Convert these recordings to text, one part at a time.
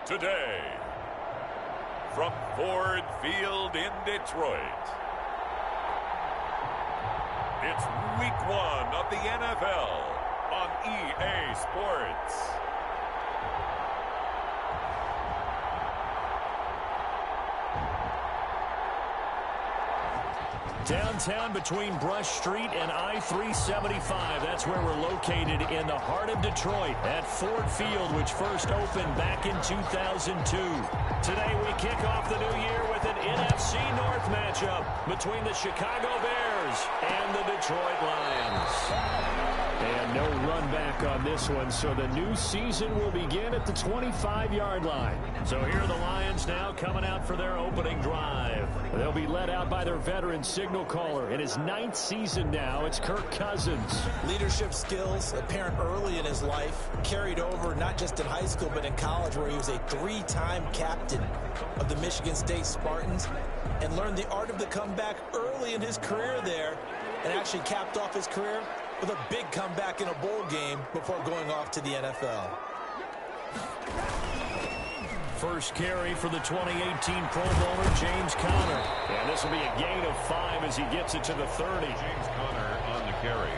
today, from Ford Field in Detroit, it's Week 1 of the NFL on EA Sports. Downtown between Brush Street and I-375. That's where we're located in the heart of Detroit at Ford Field, which first opened back in 2002. Today we kick off the new year with an NFC North matchup between the Chicago Bears and the Detroit Lions. And no run back on this one, so the new season will begin at the 25-yard line. So here are the Lions now coming out for their opening drive. They'll be led out by their veteran signal caller. In his 9th season now, it's Kirk Cousins. Leadership skills apparent early in his life, carried over not just in high school but in college, where he was a 3-time captain of the Michigan State Spartans and learned the art of the comeback early in his career there, and actually capped off his career with a big comeback in a bowl game before going off to the NFL. First carry for the 2018 Pro Bowler, James Conner. And this will be a gain of 5 as he gets it to the 30. James Conner on the carry.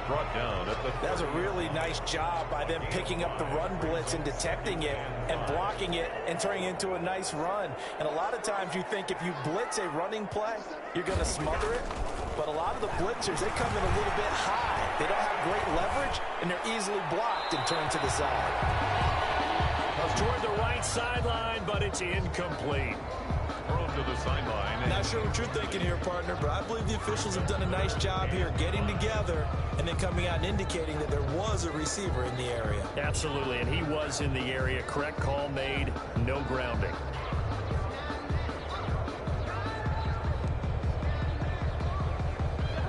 Brought down at the 30. That was a really nice job by them picking up the run blitz and detecting it and blocking it and turning it into a nice run. And a lot of times you think if you blitz a running play, you're going to smother it. But a lot of the blitzers, they come in a little bit high. They don't have great leverage, and they're easily blocked and turned to the side. Toward the right sideline, but it's incomplete. Thrown to the sideline. Not sure what you're thinking here, partner, but I believe the officials have done a nice job here getting together and then coming out and indicating that there was a receiver in the area. Absolutely, and he was in the area. Correct call made, no grounding.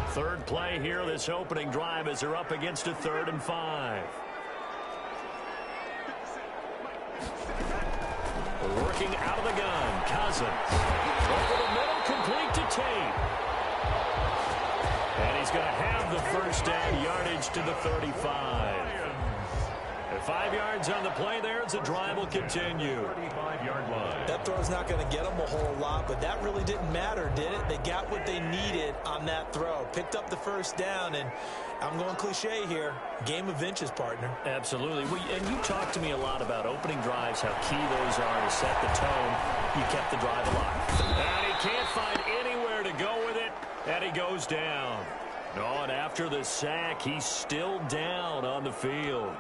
Third play here, this opening drive, as they're up against a 3rd and 5. Working out of the gun, Cousins. Over the middle, complete to Tate. And he's going to have the first down, yardage to the 35. 5 yards on the play there as the drive will continue. 35-yard line. That throw's not going to get them a whole lot, but that really didn't matter, did it? They got what they needed on that throw. Picked up the first down, and I'm going cliche here. Game of inches, partner. Absolutely. And you talked to me a lot about opening drives, how key those are to set the tone. You kept the drive alive. And he can't find anywhere to go with it, and he goes down. Oh, and after the sack, he's still down on the field.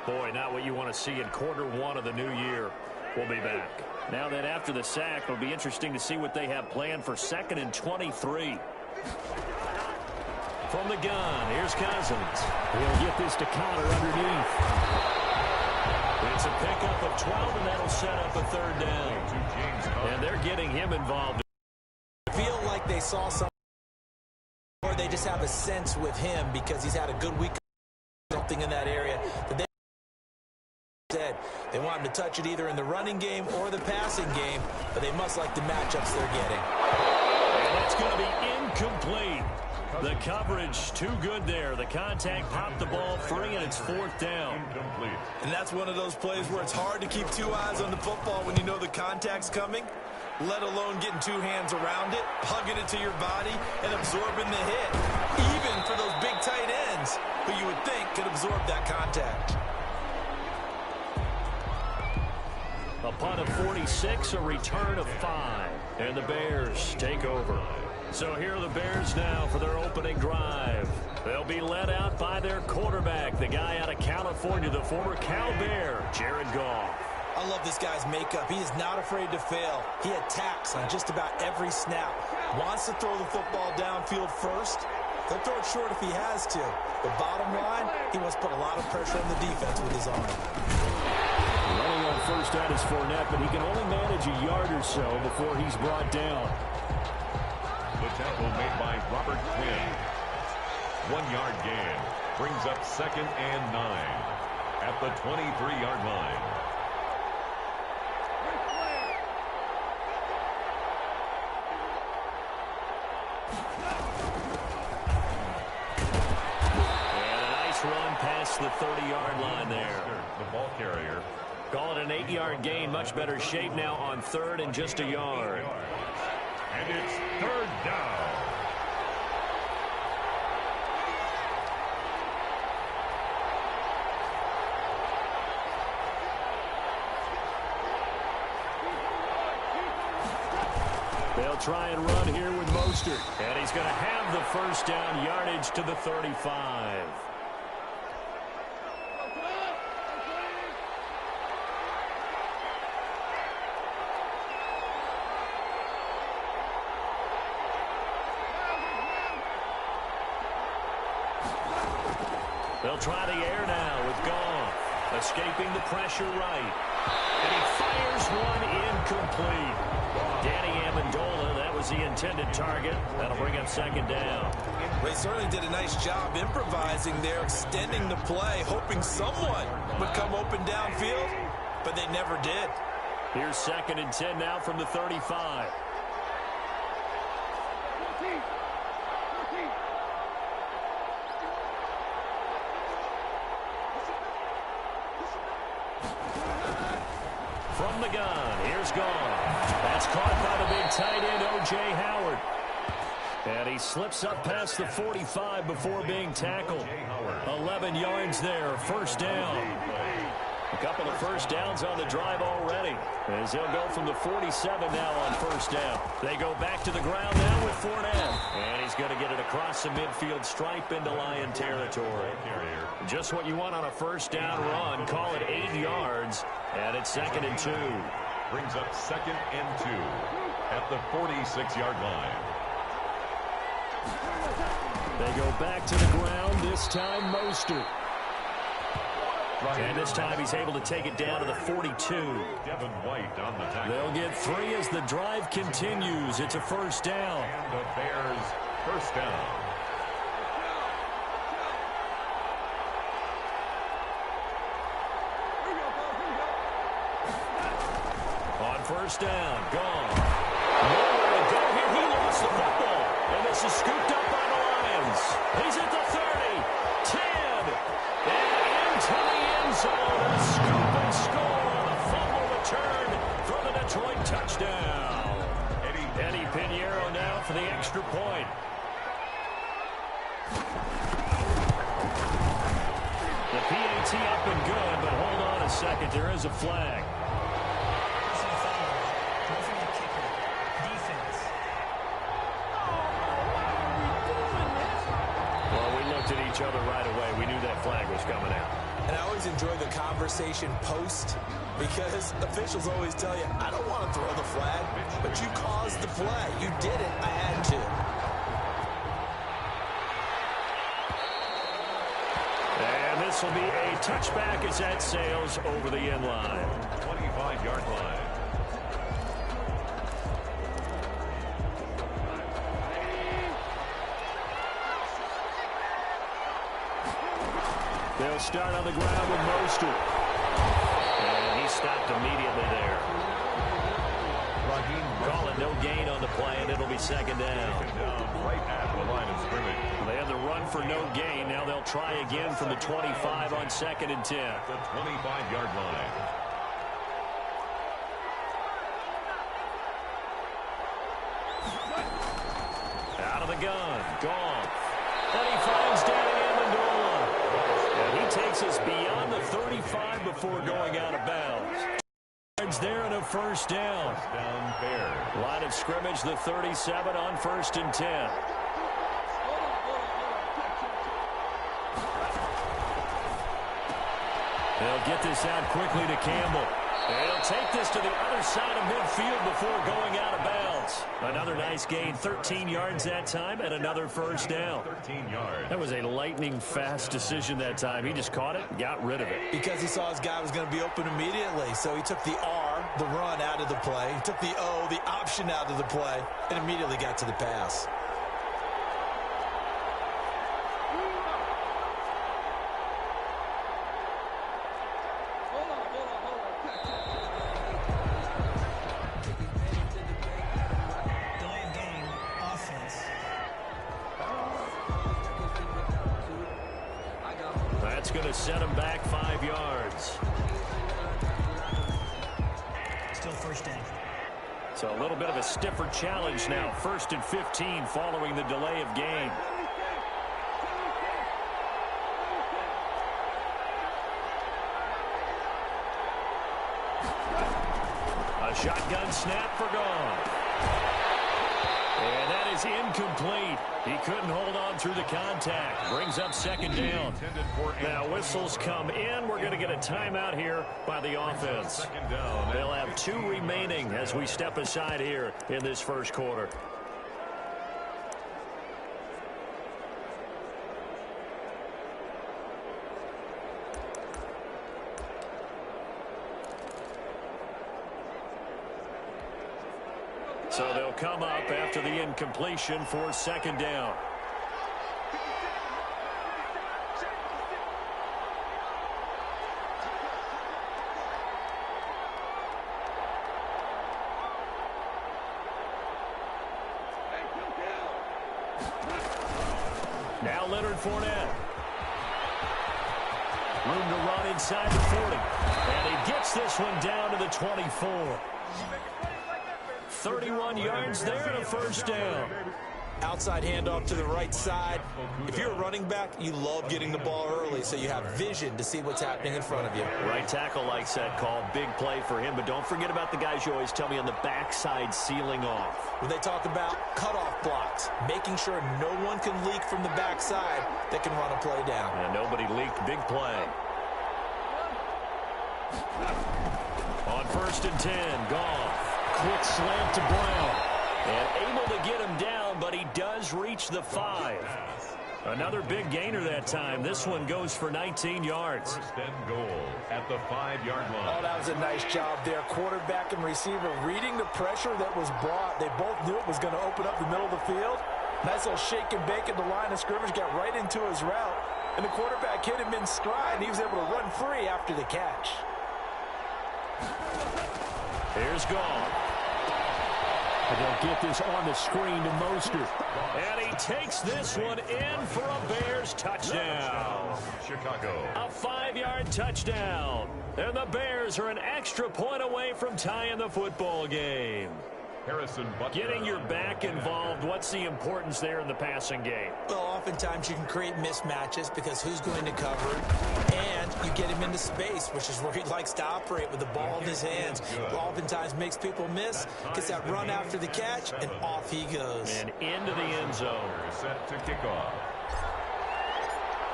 Boy, not what you want to see in Q1 of the new year. We'll be back. Now that after the sack, it'll be interesting to see what they have planned for 2nd and 23. From the gun, here's Cousins. He'll get this to Conner underneath. It's a pickup of 12, and that'll set up a 3rd down. And they're getting him involved. I feel like they saw something, or they just have a sense with him because he's had a good week, something in that area that they said they want him to touch it either in the running game or the passing game, but they must like the matchups they're getting. And that's going to be incomplete. The coverage too good there. The contact popped the ball free, and it's 4th down. Incomplete. And that's one of those plays where it's hard to keep 2 eyes on the football when you know the contact's coming, let alone getting 2 hands around it, hugging it to your body, and absorbing the hit. Even for those big tight ends who you would think could absorb that contact. A punt of 46, a return of 5. And the Bears take over. So here are the Bears now for their opening drive. They'll be led out by their quarterback, the guy out of California, the former Cal Bear, Jared Goff. I love this guy's makeup. He is not afraid to fail. He attacks on just about every snap. Wants to throw the football downfield first. He'll throw it short if he has to. But bottom line, he wants to put a lot of pressure on the defense with his arm. Running on first down is Fournette, but he can only manage a yard or so before he's brought down. The tackle made by Robert Quinn. 1-yard gain. Brings up 2nd and 9 at the 23-yard line. And a nice run past the 30-yard line there. The ball carrier Call it an 8-yard gain. Much better shape now on third and just a yard. And it's third down. They'll try and run here with Mostert. And he's going to have the first down, yardage to the 35. They'll try the air now with Goff. Escaping the pressure right. And he fires one incomplete. Danny Amendola, that was the intended target. That'll bring up second down. They certainly did a nice job improvising there, extending the play, hoping someone would come open downfield, but they never did. Here's second and 10 now from the 35. From the gun, here's Goff. That's caught by the big tight end, O.J. Howard. And he slips up past the 45 before being tackled. 11 yards there, first down. A couple of first downs on the drive already, as they'll go from the 47 now on first down. They go back to the ground now with Fournette. And he's going to get it across the midfield stripe into Lion territory. Just what you want on a first down run. Call it 8 yards, and it's second and 2. Brings up second and 2 at the 46-yard line. They go back to the ground, this time Mostert. And this time he's able to take it down to the 42. Devin White on the tackle. They'll get 3 as the drive continues. It's a first down. And the Bears first down. On first down, gone. Nowhere to go here. He lost the football. And this is scooped up by the Lions. He's at the 30, 10, and into the end zone. A scoop and score on a fumble return for the Detroit touchdown. Eddie Pinheiro now for the extra point. The PAT up and good, but hold on a second. There is a flag. At each other right away. We knew that flag was coming out. And I always enjoy the conversation post, because officials always tell you, I don't want to throw the flag, but you caused the play. You did it. I had to. And this will be a touchback as that sails over the end line. 25-yard line. They'll start on the ground with Mostert. And he stopped immediately there. Call it no gain on the play, and it'll be second down. Right at the line of scrimmage. They had the run for no gain. Now they'll try again from the 25 on second and 10. The 25-yard line. Out of the gun. Goff. And he finds Danny Amendola. And he takes us beyond the 35 before going out of bounds. There and a first down. Down Bears. Line of scrimmage, the 37 on first and 10. They'll get this out quickly to Campbell. They'll take this to the other side of midfield before going out of bounds. Another nice gain, 13 yards that time, and another first down. 13 yards. That was a lightning-fast decision that time. He just caught it and got rid of it. Because he saw his guy was going to be open immediately. So he took the R, the run, out of the play. He took the O, the option, out of the play, and immediately got to the pass. That's going to set him back 5 yards. So a little bit of a stiffer challenge now. 1st and 15 following the delay of game. A shotgun snap for gone. And that is incomplete. He couldn't hold on through the contact. Brings up 2nd down. Now whistles come in. We're going to get a timeout here by the offense. They'll have 2 remaining as we step aside here in this 1st quarter. So they'll come up after the incompletion for 2nd down. Now Leonard Fournette. Room to run inside the 40. And he gets this one down to the 24. 31 yards there and a 1st down. Outside handoff to the right side. If you're a running back, you love getting the ball early so you have vision to see what's happening in front of you. Right tackle likes that call. Big play for him. But don't forget about the guys you always tell me on the backside sealing off. When they talk about cutoff blocks, making sure no one can leak from the backside that can run a play down. And nobody leaked. Big play. On 1st and 10, Goff. Quick slant to Brown. And able to get him down, but he does reach the 5. Another big gainer that time. This one goes for 19 yards. 1st and goal at the 5-yard line. Oh, that was a nice job there. Quarterback and receiver reading the pressure that was brought. They both knew it was going to open up the middle of the field. Nice little shake and bake at the line of scrimmage. Got right into his route. And the quarterback hit him in stride, and he was able to run free after the catch. Here's Goff. They'll get this on the screen to Mostert. And he takes this one in for a Bears touchdown. Chicago. A 5-yard touchdown. And the Bears are an extra point away from tying the football game. Harrison Butker. Getting your back involved, what's the importance there in the passing game? Well, oftentimes you can create mismatches because who's going to cover it, and you get him into space, which is where he likes to operate with the ball in his hands. Oftentimes makes people miss, gets that run after the catch, and off he goes. And into the end zone. Set to kick off.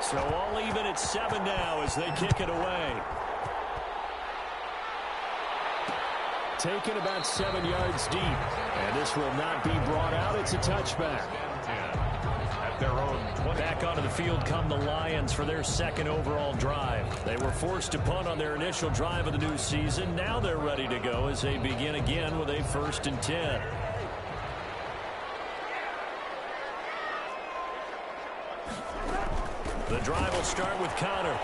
So all even at 7 now as they kick it away. Taken about 7 yards deep. And this will not be brought out. It's a touchback. At their own 20. Back onto the field come the Lions for their 2nd overall drive. They were forced to punt on their initial drive of the new season. Now they're ready to go as they begin again with a 1st and 10. The drive will start with Connor.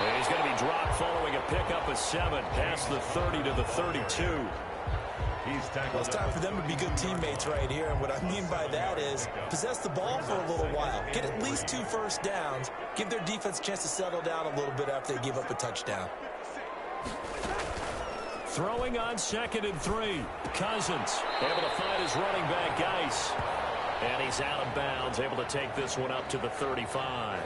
And he's going to be dropped following a pickup of 7 past the 30 to the 32. He's tackled. Well, it's time for them to be good teammates right here. And what I mean by that is possess the ball for a little while. Get at least 2 first downs. Give their defense a chance to settle down a little bit after they give up a touchdown. Throwing on 2nd and 3. Cousins able to find his running back, Geis. And he's out of bounds, able to take this one up to the 35.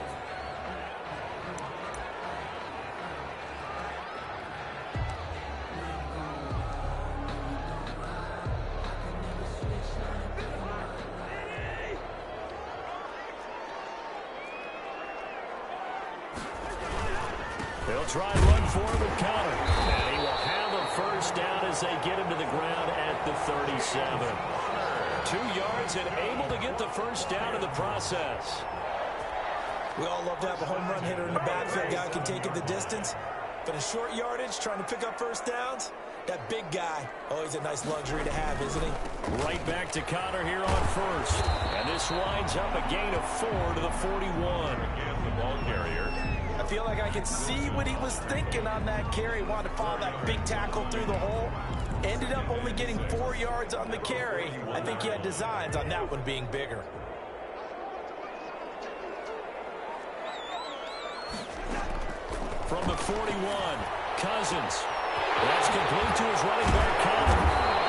They'll try and run for it with Connor. And he will have a 1st down as they get him to the ground at the 37. 2 yards and able to get the 1st down in the process. We all love to have a home run hitter in the backfield. Guy can take it the distance. But in short yardage, trying to pick up 1st downs, that big guy, always a nice luxury to have, isn't he? Right back to Connor here on 1st. And this winds up a gain of 4 to the 41. Again, the ball carrier. I feel like I can see what he was thinking on that carry. Wanted to follow that big tackle through the hole. Ended up only getting 4 yards on the carry. I think he had designs on that one being bigger. From the 41, Cousins. That's complete to his running back, Connor.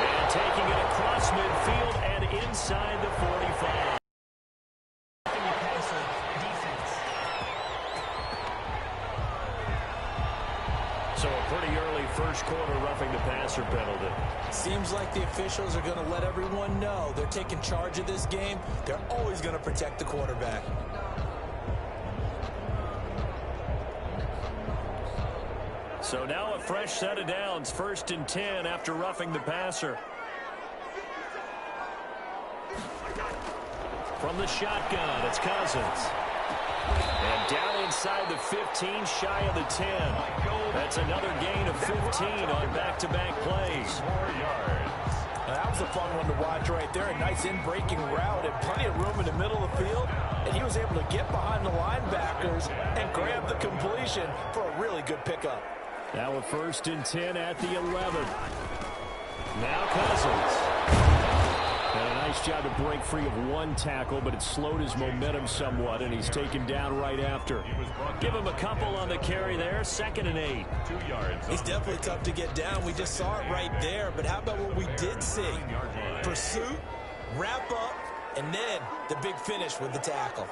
And taking it across midfield and inside the 45. So a pretty early first quarter roughing the passer penalty. Seems like the officials are going to let everyone know they're taking charge of this game. They're always going to protect the quarterback. So now a fresh set of downs, 1st and 10 after roughing the passer. From the shotgun, it's Cousins. And down inside the 15, shy of the 10. That's another gain of 15 on back-to-back plays. 4 yards. Now, that was a fun one to watch right there. A nice in-breaking route and plenty of room in the middle of the field. And he was able to get behind the linebackers and grab the completion for a really good pickup. Now a 1st and 10 at the 11. Now Cousins. And a nice job to break free of one tackle, but it slowed his momentum somewhat, and he's taken down right after. Give him a couple on the carry there, 2nd and 8. 2 yards. He's definitely tough to get down. We just saw it right there. But how about what we did see? Pursuit, wrap up, and then the big finish with the tackle.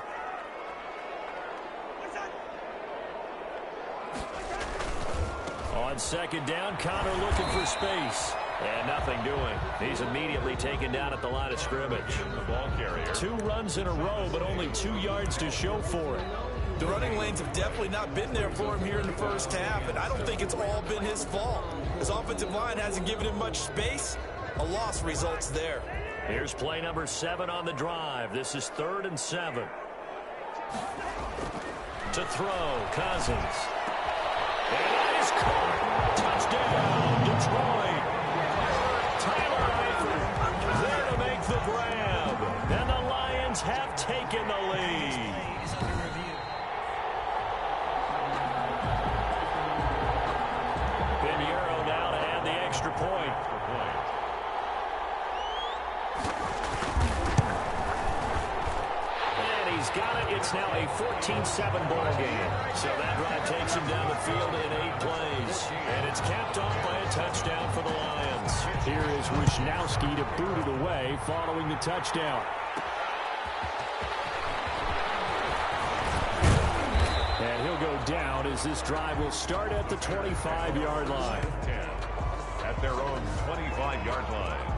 On 2nd down, Connor looking for space. And nothing doing. He's immediately taken down at the line of scrimmage. The ball carrier. 2 runs in a row, but only 2 yards to show for it. The running lanes have definitely not been there for him here in the first half, and I don't think it's all been his fault. His offensive line hasn't given him much space. A loss results there. Here's play number 7 on the drive. This is 3rd and 7. To throw, Cousins. And it is caught. Touchdown, Detroit. Tyler Eifert there to make the grab. And the Lions have taken the lead. Pinheiro now to add the extra point. And he's got it. It's now a 14-7 ball game. So that drive takes him down the field in 8 plays. And it's capped off by a touchdown for the Lions. Here is Wisnowski to boot it away following the touchdown. And he'll go down as this drive will start at the 25-yard line. 10 at their own 25-yard line.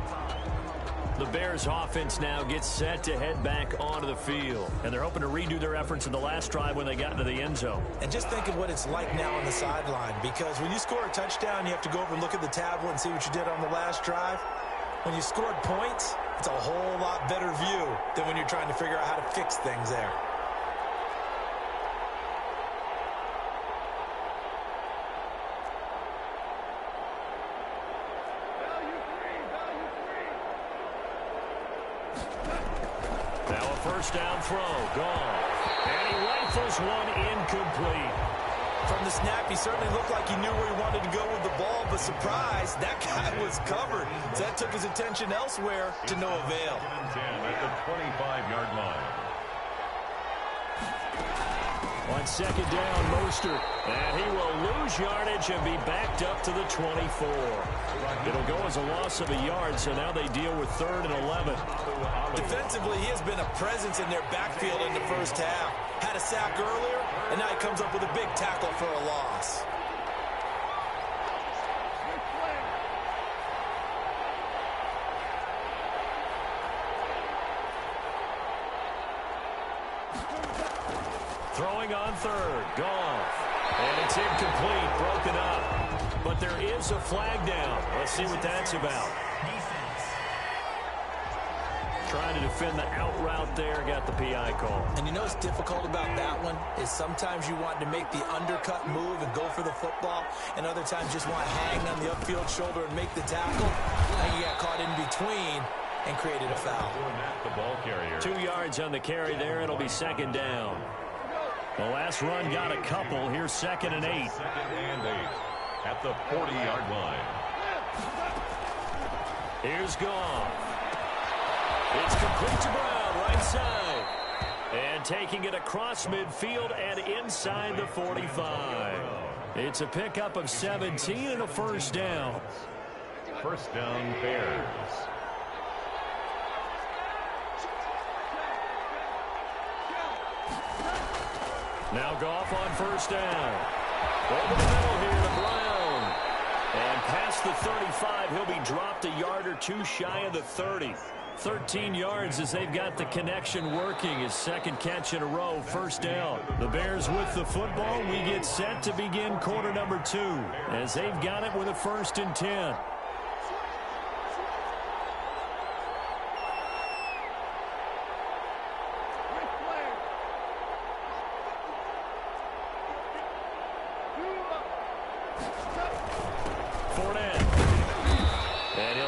The Bears offense now gets set to head back onto the field. And they're hoping to redo their efforts in the last drive when they got into the end zone. And just think of what it's like now on the sideline, because when you score a touchdown, you have to go over and look at the tablet and see what you did on the last drive. When you scored points, it's a whole lot better view than when you're trying to figure out how to fix things there. First down throw, gone. And he rifles one incomplete. From the snap, he certainly looked like he knew where he wanted to go with the ball, but surprise, that guy was covered. So that took his attention elsewhere to no avail. 10 at the 25-yard line. On 2nd down, Mostert. And he will lose yardage and be backed up to the 24. It'll go as a loss of a yard, so now they deal with 3rd and 11. Defensively, he has been a presence in their backfield in the first half. Had a sack earlier, and now he comes up with a big tackle for a loss. Throwing on 3rd, Goff. And it's incomplete, broken up. But there is a flag down. Let's see what that's about. Trying to defend the out route there, got the PI call. And you know what's difficult about that one is sometimes you want to make the undercut move and go for the football, and other times just want to hang on the upfield shoulder and make the tackle. And you got caught in between and created a foul. The ball carrier. 2 yards on the carry there. It'll be 2nd down. The last run got a couple. Here's 2nd and 8. 2nd and 8 at the 40-yard line. Here's Goff. It's complete to Brown, right side. And taking it across midfield and inside the 45. It's a pickup of 17 and a first down. First down, Bears. Now Goff on first down. Over the middle here to Brown. And past the 35, he'll be dropped a yard or two shy of the 30. 13 yards as they've got the connection working. His second catch in a row, first down. The Bears with the football. We get set to begin quarter number 2 as they've got it with a 1st and 10.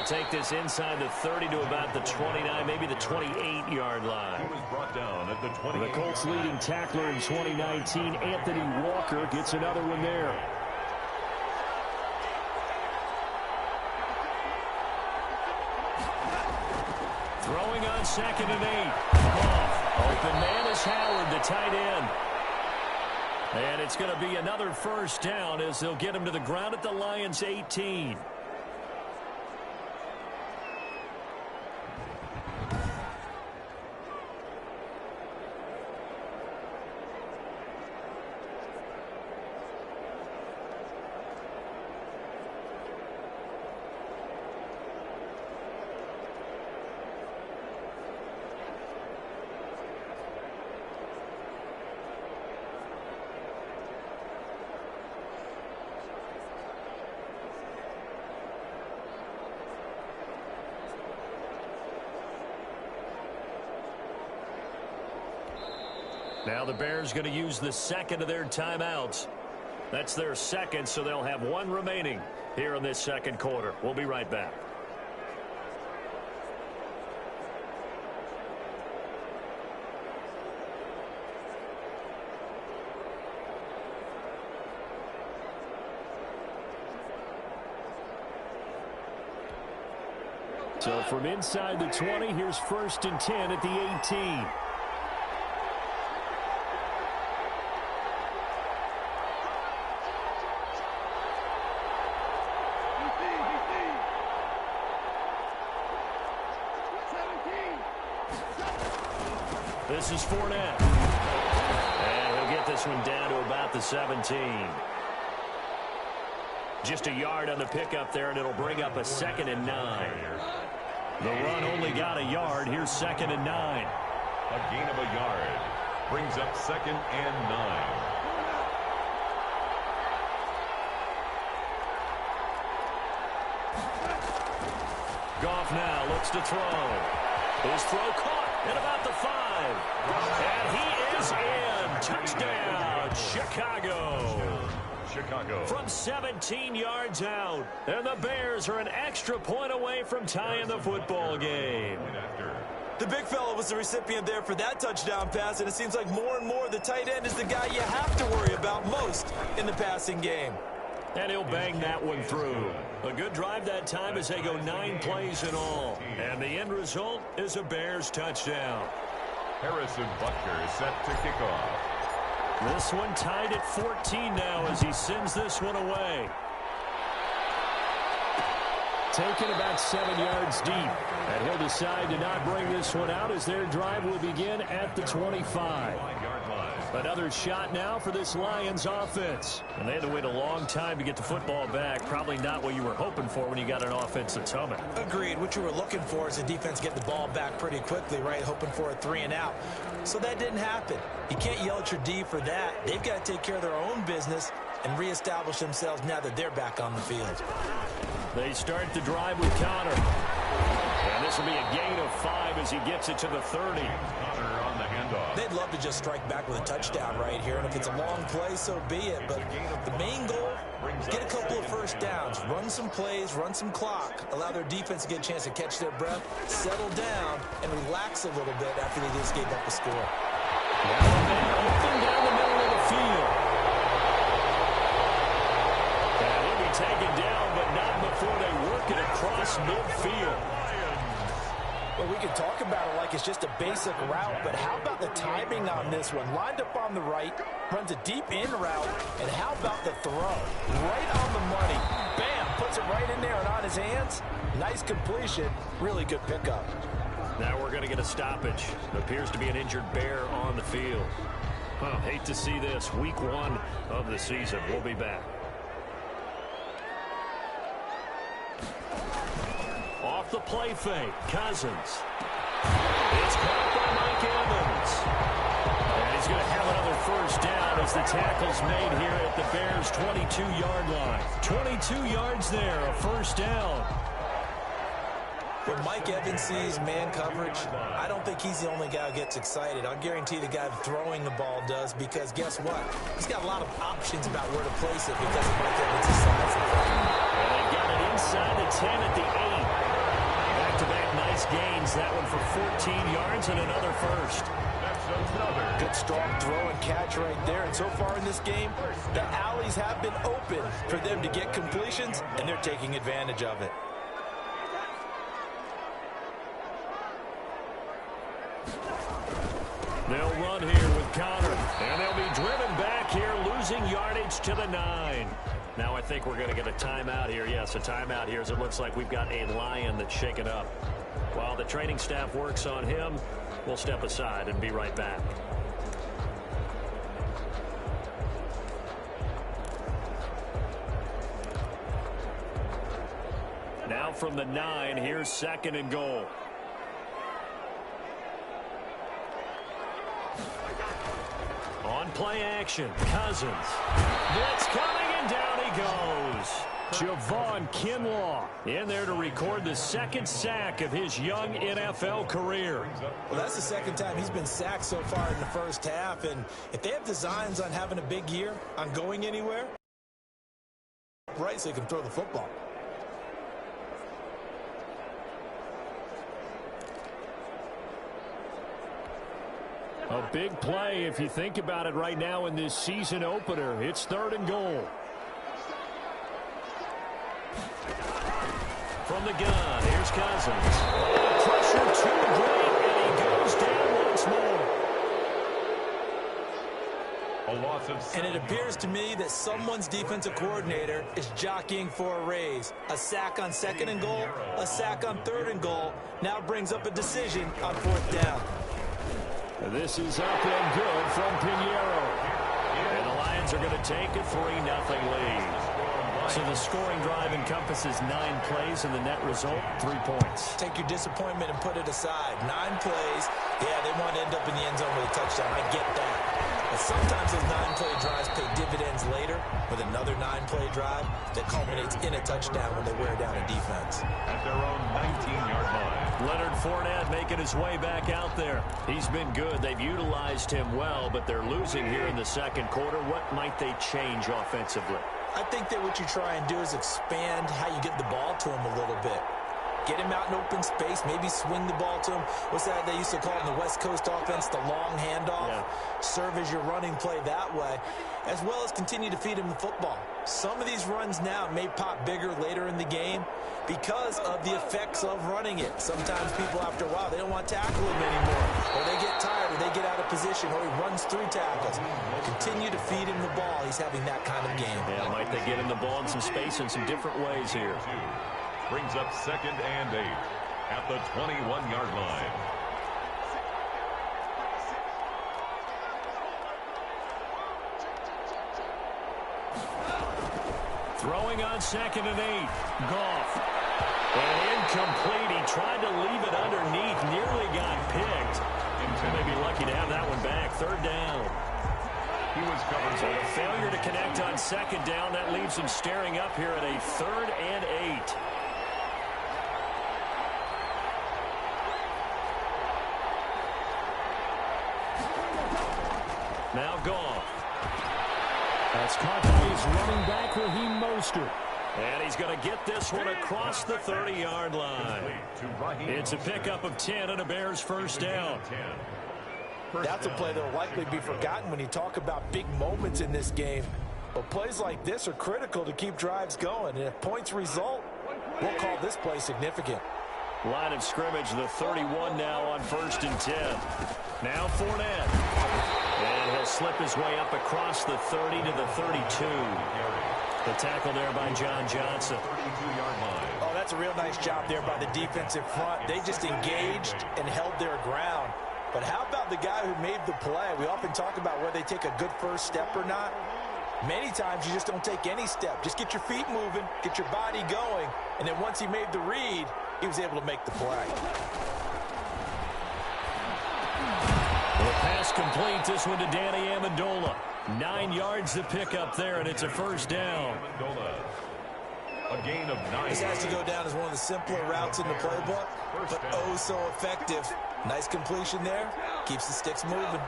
Take this inside the 30 to about the 29, maybe the 28-yard line. He was brought down at the 28. The Colts' leading tackler in 2019, Anthony Walker, gets another one there. Throwing on 2nd and 8. Open man is Howard, the tight end. And it's going to be another first down as they'll get him to the ground at the Lions' 18. Now the Bears going to use the second of their timeouts. That's their second, so they'll have one remaining here in this second quarter. We'll be right back. So from inside the 20, here's 1st and 10 at the 18. This is Fournette. And he'll get this one down to about the 17. Just a yard on the pickup there, and it'll bring up a 2nd and 9. The run only got a yard. Here's 2nd and 9. A gain of a yard. Brings up 2nd and 9. Goff now looks to throw. His throw caught at about the 5. And he is in. Touchdown, Chicago. From 17 yards out. And the Bears are an extra point away from tying the football game. The big fella was the recipient there for that touchdown pass, and it seems like more and more the tight end is the guy you have to worry about most in the passing game. And he'll bang that one through. A good drive that time as they go 9 plays in all. And the end result is a Bears touchdown. Harrison Butker is set to kick off. This one tied at 14 now as he sends this one away. Taken about 7 yards deep. And he'll decide to not bring this one out as their drive will begin at the 25. Another shot now for this Lions offense. And they had to wait a long time to get the football back. Probably not what you were hoping for when you got an offense that's humming. Agreed. What you were looking for is the defense get the ball back pretty quickly, right? Hoping for a 3 and out. So that didn't happen. You can't yell at your D for that. They've got to take care of their own business and reestablish themselves now that they're back on the field. They start the drive with Connor. And this will be a gain of 5 as he gets it to the 30. Connor on the handoff. They'd love to just strike back with a touchdown right here, and if it's a long play, so be it. But the main goal, get a couple of first downs, run some plays, run some clock, allow their defense to get a chance to catch their breath, settle down, and relax a little bit after they just gave up a score. Open down the middle of the field. And he'll be taken down, but not before they work it across midfield. Well, we can talk about it like it's just a basic route, but how about the timing on this one? Lined up on the right, runs a deep in route, and how about the throw? Right on the money. Bam, puts it right in there and on his hands. Nice completion, really good pickup. Now we're going to get a stoppage. It appears to be an injured Bear on the field. Hate to see this. Week 1 of the season. We'll be back. Off the play fake, Cousins. It's caught by Mike Evans. And he's going to have another first down as the tackle's made here at the Bears' 22-yard line. 22 yards there, a first down. When Mike Evans sees man coverage, I don't think he's the only guy who gets excited. I'll guarantee the guy throwing the ball does, because guess what? He's got a lot of options about where to place it because of Mike Evans' size. And they've got it inside the 10 at the 8. Back-to-back nice gains. That one for 14 yards and another first. Good strong throw and catch right there. And so far in this game, the alleys have been open for them to get completions, and they're taking advantage of it. They'll run here with Connor, and they'll be driven back here, losing yardage to the 9. Now I think we're going to get a timeout here. Yes, a timeout here, as it looks like we've got a Lion that's shaken up. While the training staff works on him, we'll step aside and be right back. Now from the 9, here's 2nd and goal. On play action, Cousins. Blitz coming, and down he goes. Javon Kinlaw in there to record the 2nd sack of his young NFL career. Well, that's the 2nd time he's been sacked so far in the first half, and if they have designs on having a big year, on going anywhere, right, so he can throw the football. A big play if you think about it right now in this season opener. It's 3rd and goal. From the gun, here's Cousins. Oh, pressure too great, and he goes down once more. A loss of 7. And it appears to me that someone's defensive coordinator is jockeying for a raise. A sack on 2nd and goal, a sack on 3rd and goal. Now brings up a decision on 4th down. This is up and good from Pinheiro. And the Lions are going to take a 3-0 lead. So the scoring drive encompasses 9 plays, and the net result, 3 points. Take your disappointment and put it aside. 9 plays. Yeah, they want to end up in the end zone with a touchdown. I get that. But sometimes those 9-play drives pay dividends later with another 9-play drive that culminates in a touchdown when they wear down a defense. At their own 19-yard line. Leonard Fournette making his way back out there. He's been good. They've utilized him well, but they're losing here in the 2nd quarter. What might they change offensively? I think that what you try and do is expand how you get the ball to him a little bit. Get him out in open space, maybe swing the ball to him. What's that they used to call it in the West Coast offense, the long handoff? Yeah. Serve as your running play that way, as well as continue to feed him the football. Some of these runs now may pop bigger later in the game because of the effects of running it. Sometimes people, after a while, they don't want to tackle him anymore, or they get tired, or they get out of position, or he runs through tackles. Continue to feed him the ball. He's having that kind of game. Yeah, might they get him the ball in some space in some different ways here. Brings up 2nd and 8 at the 21-yard line. Throwing on 2nd and 8. Goff. And incomplete. He tried to leave it underneath. Nearly got picked. And they'd be lucky to have that one back. 3rd down. He was covered. So a failure to connect on 2nd down. That leaves him staring up here at a 3rd and 8. Now Goff. That's caught by his running back, Raheem Mostert. And he's going to get this one across the 30-yard line. It's a pickup of 10 and a Bears first down. That's a play that will likely be forgotten when you talk about big moments in this game. But plays like this are critical to keep drives going. And if points result, we'll call this play significant. Line of scrimmage, the 31 now on 1st and 10. Now Fournette. And he'll slip his way up across the 30 to the 32. The tackle there by John Johnson. 32-yard line. Oh, that's a real nice job there by the defensive front. They just engaged and held their ground. But how about the guy who made the play? We often talk about whether they take a good first step or not. Many times you just don't take any step. Just get your feet moving, get your body going, and then once he made the read, he was able to make the play. The pass complete. This one to Danny Amendola. 9 yards to pick up there, and it's a first down. Amendola. A gain of 9. This has to go down as one of the simpler routes in the playbook, but oh so effective. Nice completion there. Keeps the sticks moving.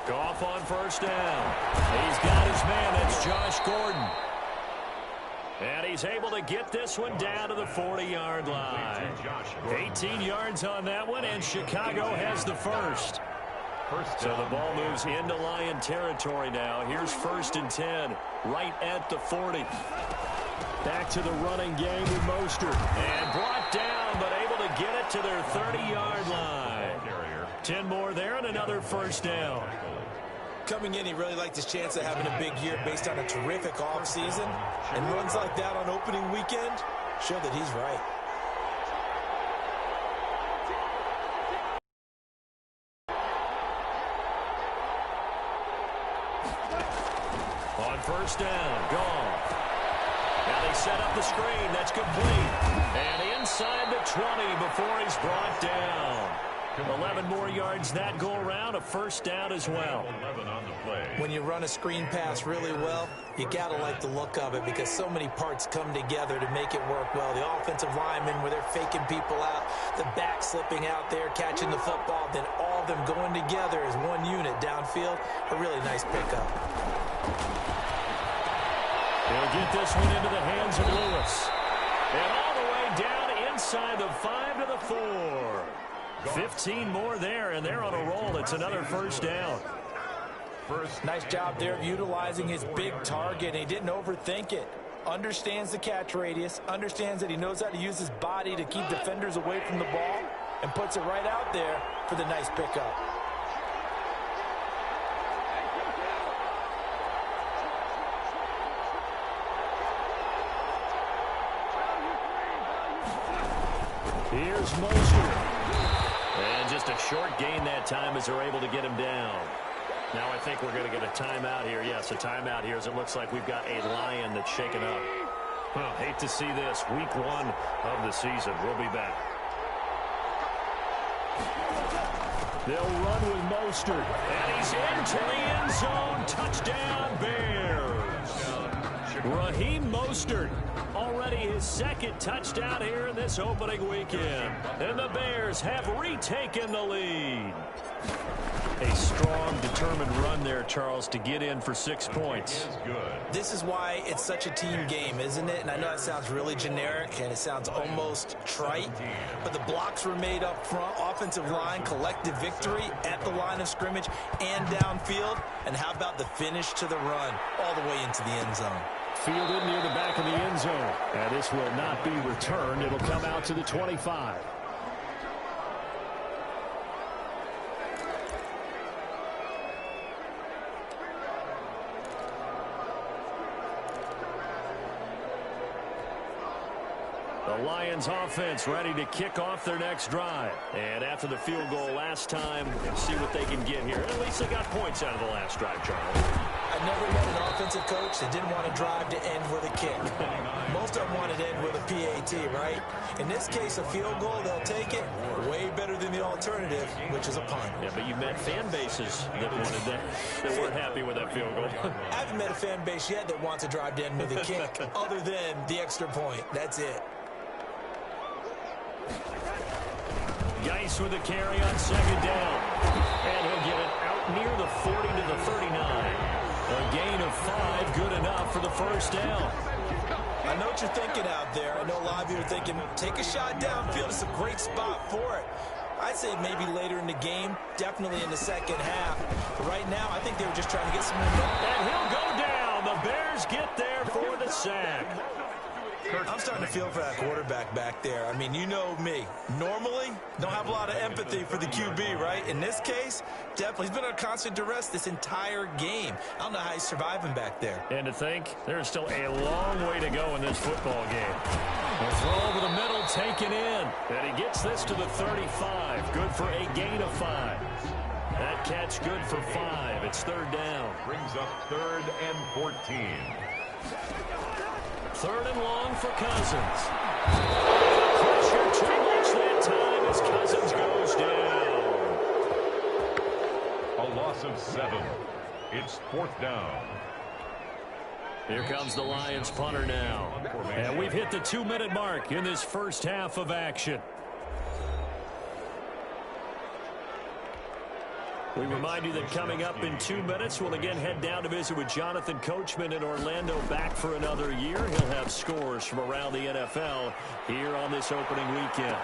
Goff on first down. He's got his man. That's Josh Gordon. And he's able to get this one down to the 40-yard line. 18 yards on that one, and Chicago has the first. So the ball moves into Lion territory now. Here's 1st and 10, right at the 40. Back to the running game with Mostert. And brought down, but able to get it to their 30-yard line. 10 more there and another first down. Coming in, he really liked his chance of having a big year based on a terrific offseason. And runs like that on opening weekend show that he's right. On first down, Goff. Now they set up the screen. That's complete. And inside the 20 before he's brought down. 11 more yards that go around, a first down as well. 11 on the play. When you run a screen pass really well, you got to like the look of it because so many parts come together to make it work well. The offensive linemen where they're faking people out, the back slipping out there, catching the football, then all of them going together as one unit downfield. A really nice pickup. He'll get this one into the hands of Lewis. And all the way down inside the 5 to the 4. 15 more there, and they're on a roll. It's another first down. Nice job there of utilizing his big target. He didn't overthink it. Understands the catch radius, understands that he knows how to use his body to keep defenders away from the ball, and puts it right out there for the nice pickup. Here's Mostert. And just a short gain that time as they're able to get him down. Now I think we're going to get a timeout here. Yes, a timeout here as it looks like we've got a Lion that's shaken up. Well, hate to see this. Week 1 of the season. We'll be back. They'll run with Mostert. And he's into the end zone. Touchdown, Bears. Raheem Mostert, already his second touchdown here in this opening weekend. And the Bears have retaken the lead. A strong, determined run there, Charles, to get in for 6 points. This is why it's such a team game, isn't it? And I know it sounds really generic and it sounds almost trite, but the blocks were made up front, offensive line, collective victory at the line of scrimmage and downfield. And how about the finish to the run all the way into the end zone? Fielded near the back of the end zone. And this will not be returned. It'll come out to the 25. The Lions offense ready to kick off their next drive. And after the field goal last time, see what they can get here. At least they got points out of the last drive, Charles. I never met an offensive coach that didn't want to drive to end with a kick. Most of them wanted to end with a PAT, right? In this case, a field goal, they'll take it. Way better than the alternative, which is a punt. Yeah, but you met fan bases that wanted that, that weren't happy with that field goal. I haven't met a fan base yet that wants to drive to end with a kick, other than the extra point. That's it. Geis with a carry on second down. And he'll get it out near the 40 to the 39. A gain of 5, good enough for the first down. I know what you're thinking out there. I know a lot of you are thinking, take a shot downfield. It's a great spot for it. I'd say maybe later in the game, definitely in the second half. But right now, I think they were just trying to get some momentum. And he'll go down. The Bears get there for the sack. I'm starting to feel for that quarterback back there. I mean, you know me. Normally, don't have a lot of empathy for the QB, right? In this case, definitely. He's been under constant duress this entire game. I don't know how he's surviving back there. And to think, there's still a long way to go in this football game. The throw over the middle, taken in. And he gets this to the 35. Good for a gain of 5. That catch good for 5. It's third down. Brings up 3rd and 14. 3rd and long for Cousins. Pressure too much that time as Cousins goes down. A loss of 7. It's 4th down. Here comes the Lions punter now. And we've hit the 2-minute mark in this first half of action. We remind you that coming up in 2 minutes, we'll again head down to visit with Jonathan Coachman in Orlando, back for another year. He'll have scores from around the NFL here on this opening weekend.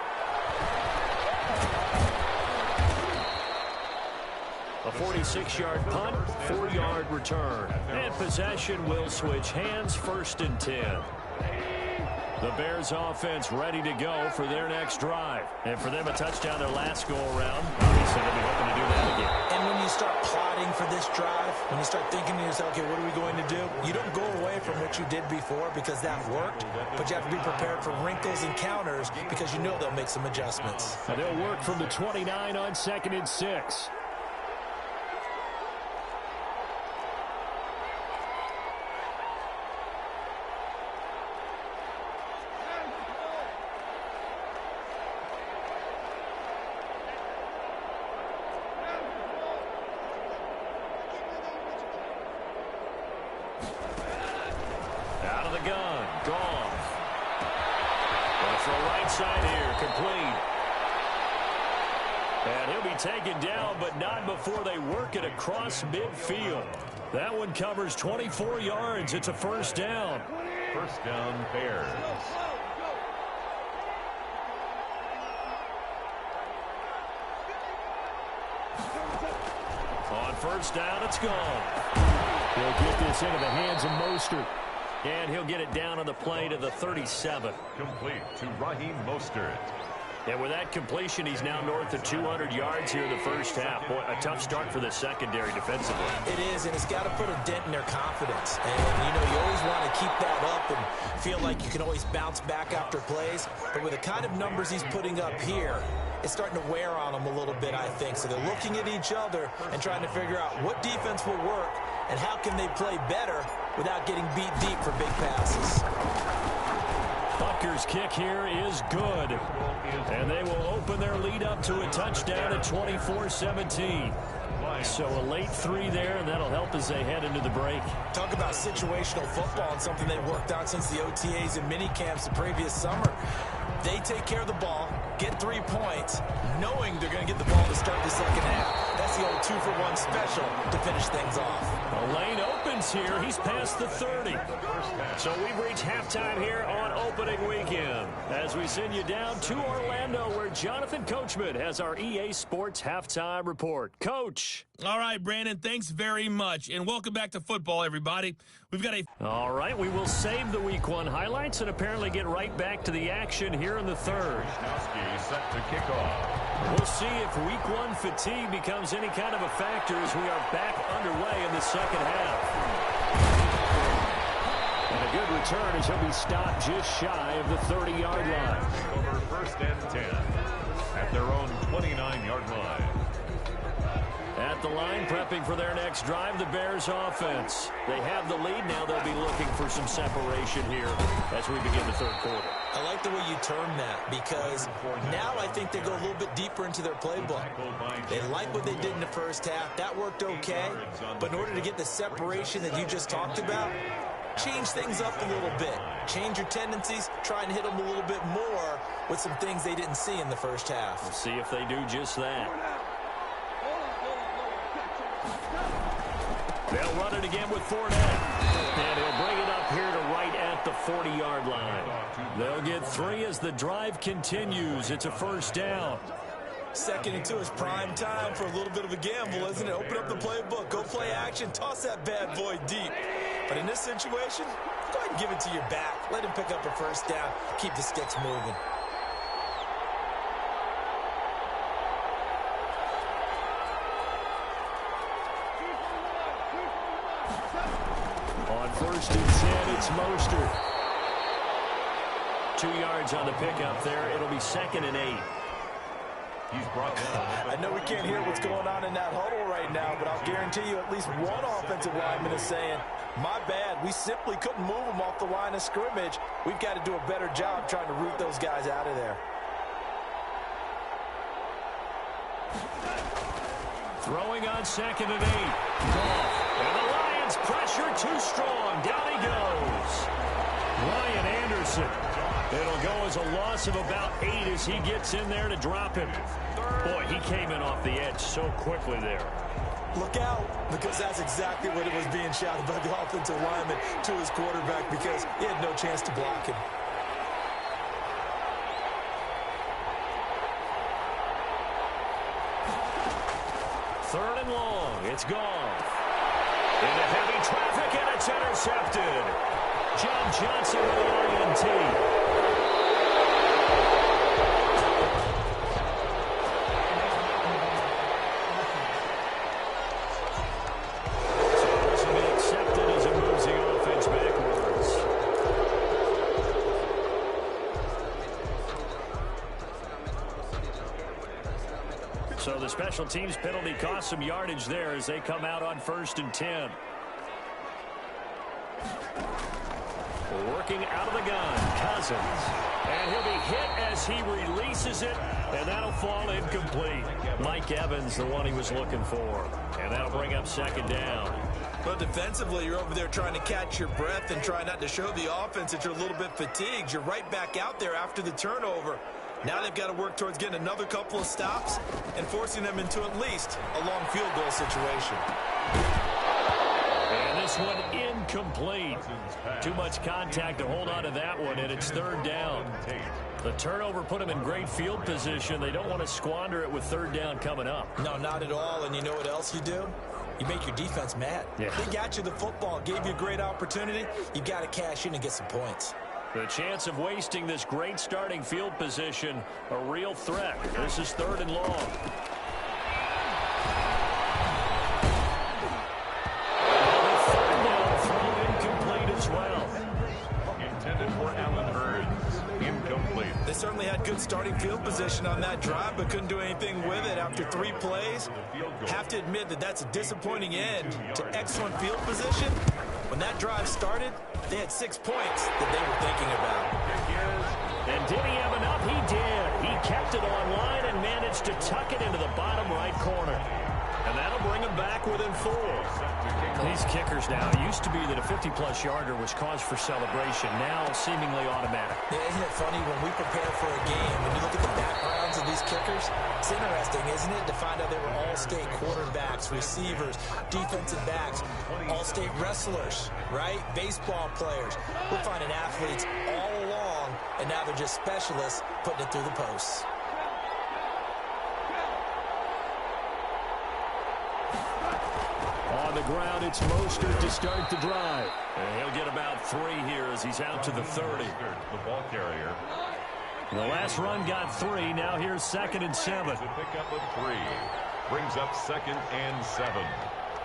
A 46-yard punt, 4-yard return. And possession will switch hands, 1st and 10. The Bears offense ready to go for their next drive. And for them, a touchdown their last go-around. Obviously, they'll be hoping to do that again. And when you start plotting for this drive, when you start thinking to yourself, okay, what are we going to do? You don't go away from what you did before because that worked, but you have to be prepared for wrinkles and counters because you know they'll make some adjustments. And they'll work from the 29 on 2nd and 6. Taken down, but not before they work it across midfield. That one covers 24 yards. It's a 1st down. 1st down, Bears. On 1st down, it's gone. He'll get this into the hands of Mostert. And he'll get it down on the play to the 37. Complete to Raheem Mostert. And with that completion, he's now north of 200 yards here in the first half. Boy, a tough start for the secondary defensively. It is, and it's got to put a dent in their confidence. And, you know, you always want to keep that up and feel like you can always bounce back after plays. But with the kind of numbers he's putting up here, it's starting to wear on them a little bit, I think. So they're looking at each other and trying to figure out what defense will work and how can they play better without getting beat deep for big passes. Butker's kick here is good. And they will open their lead up to a touchdown at 24-17. So a late 3 there, and that'll help as they head into the break. Talk about situational football and something they've worked on since the OTAs and mini camps the previous summer. They take care of the ball, get 3 points, knowing they're going to get the ball to start the second half. That's the old 2-for-1 special to finish things off. The lane opens here. He's past the 30. So we've reached halftime here on opening weekend as we send you down to Orlando where Jonathan Coachman has our EA Sports halftime report. Coach. All right, Brandon, thanks very much. And welcome back to football, everybody. We've got a... All right, we will save the Week 1 highlights and apparently get right back to the action here in the third. Set to kick off. We'll see if Week 1 fatigue becomes any kind of a factor as we are back underway in the second half. And a good return as he'll be stopped just shy of the 30-yard line. Over 1st and 10 at their own 29-yard line. At the line, prepping for their next drive, the Bears offense. They have the lead. Now they'll be looking for some separation here as we begin the third quarter. I like the way you term that because now I think they go a little bit deeper into their playbook. They like what they did in the first half. That worked okay. But in order to get the separation that you just talked about, change things up a little bit. Change your tendencies. Try and hit them a little bit more with some things they didn't see in the first half. We'll see if they do just that. They'll run it again with Fournette. And he'll bring it up here to right at the 40-yard line. They'll get 3 as the drive continues. It's a 1st down. Second and 2 is prime time for a little bit of a gamble, isn't it? Open up the playbook, go play action, toss that bad boy deep. But in this situation, go ahead and give it to your back. Let him pick up a first down, keep the sticks moving. On first and 10, it's Mostert. 2 yards on the pickup there. It'll be second and 8. He's brought down. I know we can't hear what's going on in that huddle right now, but I'll guarantee you at least one offensive lineman is saying, my bad, we simply couldn't move them off the line of scrimmage. We've got to do a better job trying to root those guys out of there. Throwing on second and 8. And the Lions pressure too strong. Down he goes. Ryan Anderson. It'll go as a loss of about 8 as he gets in there to drop him. Boy, he came in off the edge so quickly there. Look out, because that's exactly what it was being shouted by the offensive lineman to his quarterback, because he had no chance to block him. Third and long. It's gone. Into heavy traffic, and it's intercepted. John Johnson with the INT. So the special teams penalty cost some yardage there as they come out on first and 10. Working out of the gun, Cousins. And he'll be hit as he releases it, and that'll fall incomplete. Mike Evans, the one he was looking for. And that'll bring up second down. But defensively, you're over there trying to catch your breath and try not to show the offense that you're a little bit fatigued. You're right back out there after the turnover. Now they've got to work towards getting another couple of stops and forcing them into at least a long field goal situation. And this one incomplete. Too much contact to hold on to that one, and it's third down. The turnover put them in great field position. They don't want to squander it with third down coming up. No, not at all. And you know what else you do? You make your defense mad. Yeah. They got you the football, gave you a great opportunity. You got to cash in and get some points. The chance of wasting this great starting field position, a real threat. This is third and long. Third down throw incomplete as well. Intended for Allen Hurns. Incomplete. They certainly had good starting field position on that drive, but couldn't do anything with it after 3 plays. Have to admit that that's a disappointing end to excellent field position. When that drive started, they had 6 points that they were thinking about. And did he have enough? He did. He kept it on line and managed to tuck it into the bottom right corner. And that'll bring him back within 4. These kickers now, it used to be that a 50-plus yarder was cause for celebration. Now seemingly automatic. Yeah, isn't it funny when we prepare for a game, when you look at the backgrounds of these kickers, it's interesting, isn't it, to find out they were all-state quarterbacks, receivers, defensive backs, all-state wrestlers, right? Baseball players. We're finding athletes all along, and now they're just specialists putting it through the posts. On the ground, it's Mostert to start the drive. And he'll get about 3 here as he's out to the 30. The ball carrier. The last run got 3. Now here's second and 7. To pick up a 3. Brings up second and 7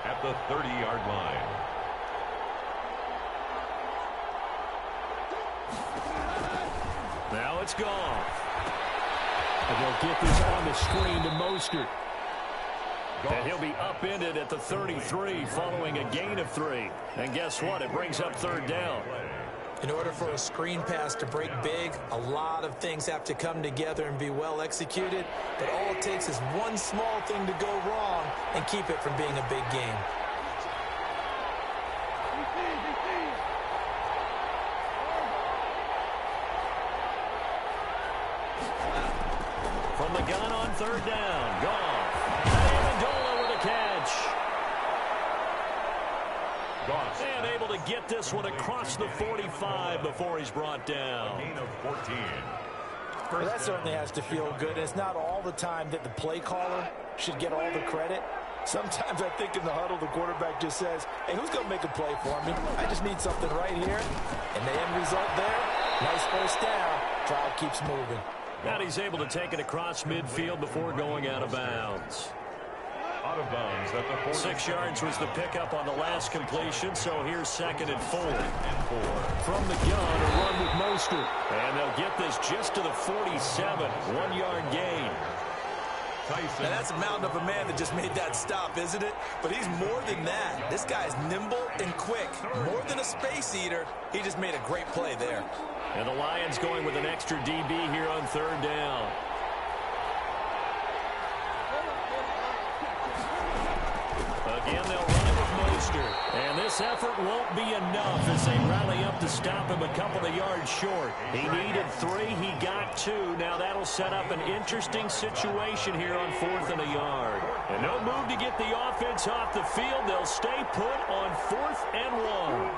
at the 30-yard line. Now it's gone. And they'll get this on the screen to Mostert. And he'll be upended at the 33 following a gain of 3. And guess what? It brings up third down. In order for a screen pass to break big, a lot of things have to come together and be well executed. But all it takes is one small thing to go wrong and keep it from being a big game. From the gun on third down. Gone. Amendola with a catch. Goss. And able to get this one across the 45 before he's brought down. Gain of 14. Well, that certainly has to feel good. And it's not all the time that the play caller should get all the credit. Sometimes I think in the huddle, the quarterback just says, hey, who's going to make a play for me? I just need something right here. And the end result there, nice first down. Drive keeps moving. And he's able to take it across midfield before going out of bounds. Out of bounds at the 6 yards was the pickup on the last completion, so here's 2nd and 4. From the gun, a run with Mostert. And they'll get this just to the 47, 1-yard gain. Now that's a mountain of a man that just made that stop, isn't it? But he's more than that. This guy's nimble and quick. More than a space eater, he just made a great play there. And the Lions going with an extra DB here on 3rd down. Again, they'll run it with Mostert. And this effort won't be enough as they rally up to stop him a couple of yards short. He needed 3. He got 2. Now that'll set up an interesting situation here on 4th and a yard. And no move to get the offense off the field. They'll stay put on 4th and 1.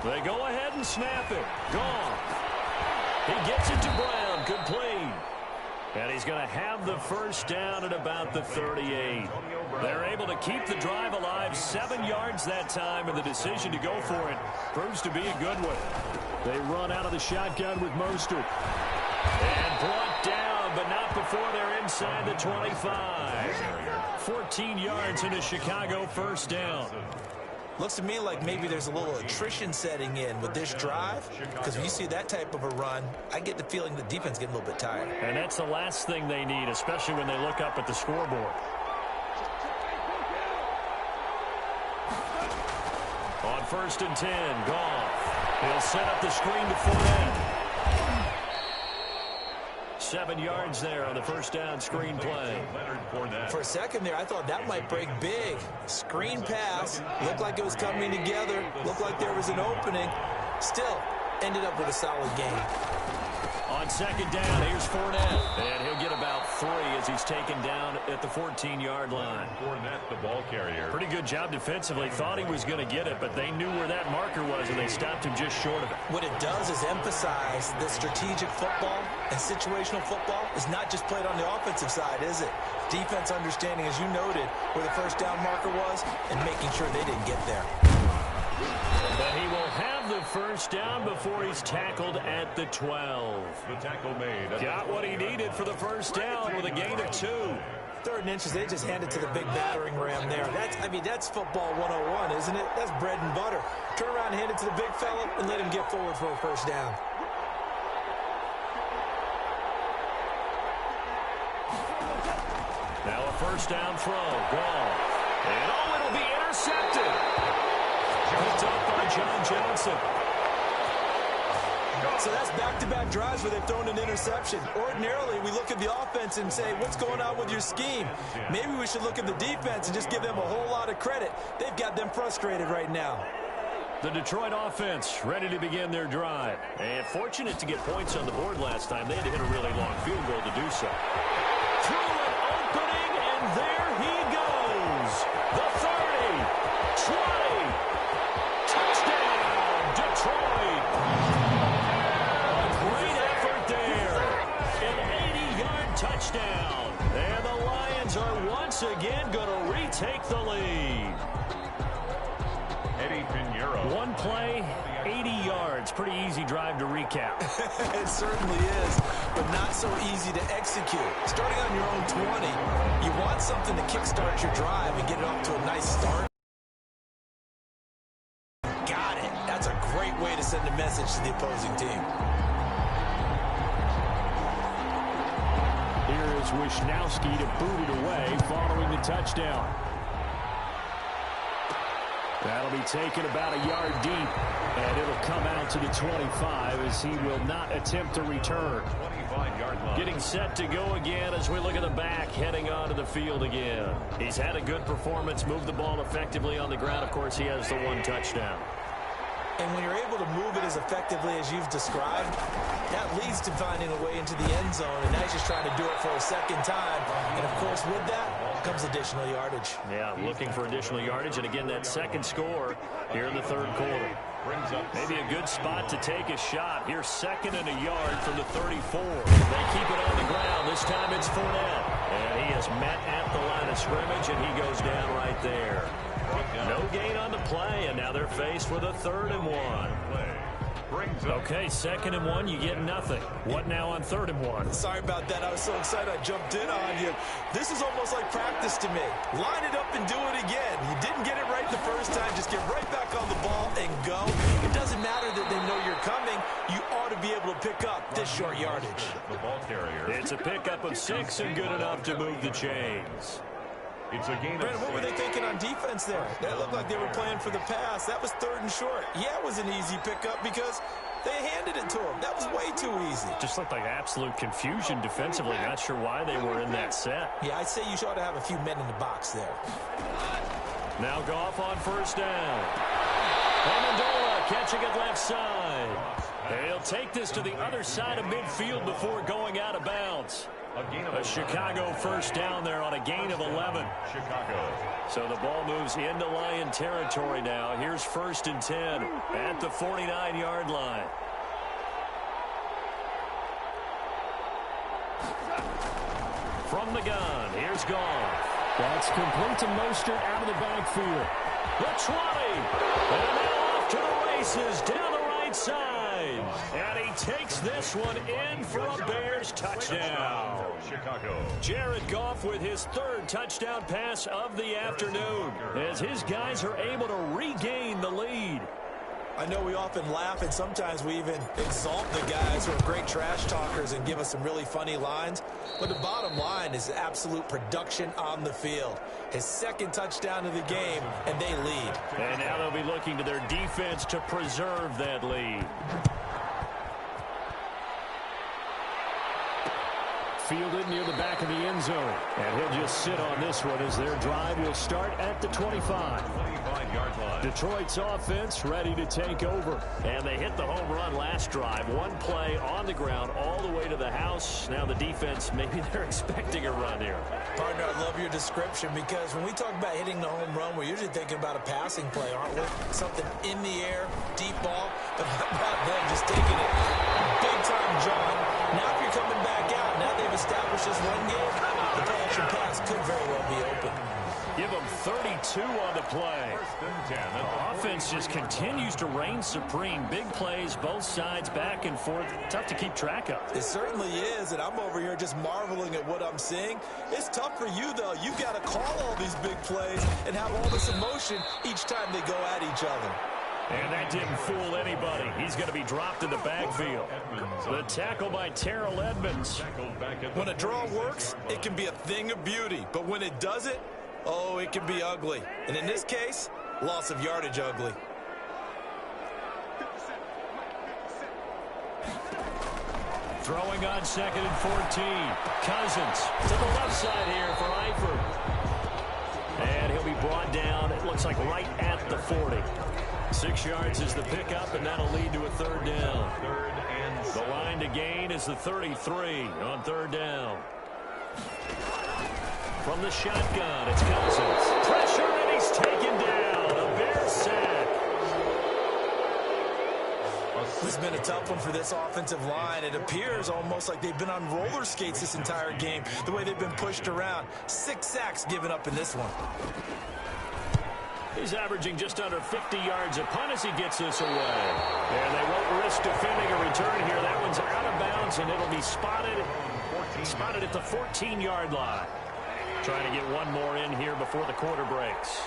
They go ahead and snap it. Gone. He gets it to Brown. Complete. And he's going to have the first down at about the 38. They're able to keep the drive alive. 7 yards that time, and the decision to go for it proves to be a good one. They run out of the shotgun with Mostert. And brought down, but not before they're inside the 25. 14 yards into Chicago, first down. Looks to me like maybe there's a little attrition setting in with this drive, because when you see that type of a run, I get the feeling the defense getting a little bit tired. And that's the last thing they need, especially when they look up at the scoreboard. On 1st and 10, Goff. He'll set up the screen to Fournette. 7 yards there on the first down screen play. For a second there, I thought that might break big. Screen pass. Looked like it was coming together. Looked like there was an opening. Still, ended up with a solid game. On 2nd down, here's Fournette. And he'll get about 3 as he's taken down at the 14-yard line. Fournette, the ball carrier. Pretty good job defensively. Thought he was going to get it, but they knew where that marker was, and they stopped him just short of it. What it does is emphasize that strategic football and situational football is not just played on the offensive side, is it? Defense understanding, as you noted, where the first down marker was and making sure they didn't get there. But he will have the first down before he's tackled at the 12. The tackle made. Got what he needed for the first down with a gain of 2. 3rd and inches, they just hand it to the big battering ram there. That's football 101, isn't it? That's bread and butter. Turn around and hand it to the big fella and let him get forward for a first down. Now a first down throw. Goff. And it'll be intercepted. Picked up by John Johnson. So that's back-to-back drives where they've thrown an interception. Ordinarily, we look at the offense and say, what's going on with your scheme? Maybe we should look at the defense and just give them a whole lot of credit. They've got them frustrated right now. The Detroit offense ready to begin their drive. And fortunate to get points on the board last time. They had to hit a really long field goal to do so. Through an opening, and there he goes. The 30, 20. Touchdown, Detroit. A great effort there. An 80-yard touchdown. And the Lions are once again going to retake the lead. Eddie Pinheiro. One play, 80 yards. Pretty easy drive to recap. It certainly is, but not so easy to execute. Starting on your own 20, you want something to kickstart your drive and get it off to a nice start. Got it. That's a great way to send a message to the opposing team. Here is Wisnowski to boot it away following the touchdown. That'll be taken about a yard deep, and it'll come out to the 25 as he will not attempt to return. 25-yard line. Getting set to go again as we look at the back, heading onto the field again. He's had a good performance, moved the ball effectively on the ground. Of course, he has the 1 touchdown. And when you're able to move it as effectively as you've described, that leads to finding a way into the end zone, and now he's just trying to do it for a second time. And, of course, with that, comes additional yardage. Yeah, looking for additional yardage. And again, that second score here in the third quarter. Maybe a good spot to take a shot. Here's 2nd and a yard from the 34. They keep it on the ground. This time it's Fournette. And he is met at the line of scrimmage, and he goes down right there. No gain on the play, and now they're faced with a 3rd and 1. Okay, 2nd and 1, you get nothing. What now on 3rd and 1? Sorry about that. I was so excited I jumped in on you. This is almost like practice to me. Line it up and do it again. You didn't get it right the first time. Just get right back on the ball and go. It doesn't matter that they know you're coming. You ought to be able to pick up this short yardage. The ball carrier. It's a pickup of 6 and good enough to move the chains. It's a gain of Brandon, what were they thinking on defense there? That looked like they were playing for the pass. That was 3rd and short. Yeah, it was an easy pickup because they handed it to him. That was way too easy. Just looked like absolute confusion defensively. Not sure why they were in that set. Yeah, I'd say you ought to have a few men in the box there. Now Goff on 1st down. Amendola catching it left side. He'll take this to the other side of midfield before going out of bounds. A Chicago 1st down there on a gain of 11. Chicago. So the ball moves into Lion territory now. Here's 1st and 10 at the 49-yard line. From the gun, here's Goff. That's complete to Mostert out of the backfield. The 20. And now off to the races down the right side. And he takes this one in for a Bears touchdown. Chicago. Jared Goff with his 3rd touchdown pass of the afternoon as his guys are able to regain the lead. I know we often laugh and sometimes we even exalt the guys who are great trash talkers and give us some really funny lines. But the bottom line is absolute production on the field. His 2nd touchdown of the game, and they lead. And now they'll be looking to their defense to preserve that lead. Fielded near the back of the end zone. And he'll just sit on this one as their drive will start at the 25. 25-yard line. Detroit's offense ready to take over. And they hit the home run last drive. One play on the ground all the way to the house. Now the defense, maybe they're expecting a run here. Partner, I love your description because when we talk about hitting the home run, we're usually thinking about a passing play, aren't we? Something in the air, deep ball. But how about them just taking it big time, John? Now if you're coming back out, now they've established this run game, the play action pass could very well be open. Give them 32 on the play. 1st and 10. The offense just continues to reign supreme. Big plays, both sides, back and forth. Tough to keep track of. It certainly is, and I'm over here just marveling at what I'm seeing. It's tough for you, though. You've got to call all these big plays and have all this emotion each time they go at each other. And that didn't fool anybody. He's going to be dropped in the backfield. The tackle by Terrell Edmonds. When a draw works, it can be a thing of beauty. But when it doesn't, oh, it can be ugly. And in this case, loss of yardage ugly. Throwing on 2nd and 14. Cousins to the left side here for Eifert. And he'll be brought down, it looks like right at the 40. 6 yards is the pickup, and that'll lead to a 3rd down. 3rd and 7. The line to gain is the 33 on 3rd down. From the shotgun, it's Cousins. Pressure, and he's taken down. A Bear sack. This has been a tough one for this offensive line. It appears almost like they've been on roller skates this entire game, the way they've been pushed around. 6 sacks given up in this one. He's averaging just under 50 yards a punt as he gets this away. And they won't risk defending a return here. That one's out of bounds, and it'll be spotted at the 14-yard line. Trying to get one more in here before the quarter breaks.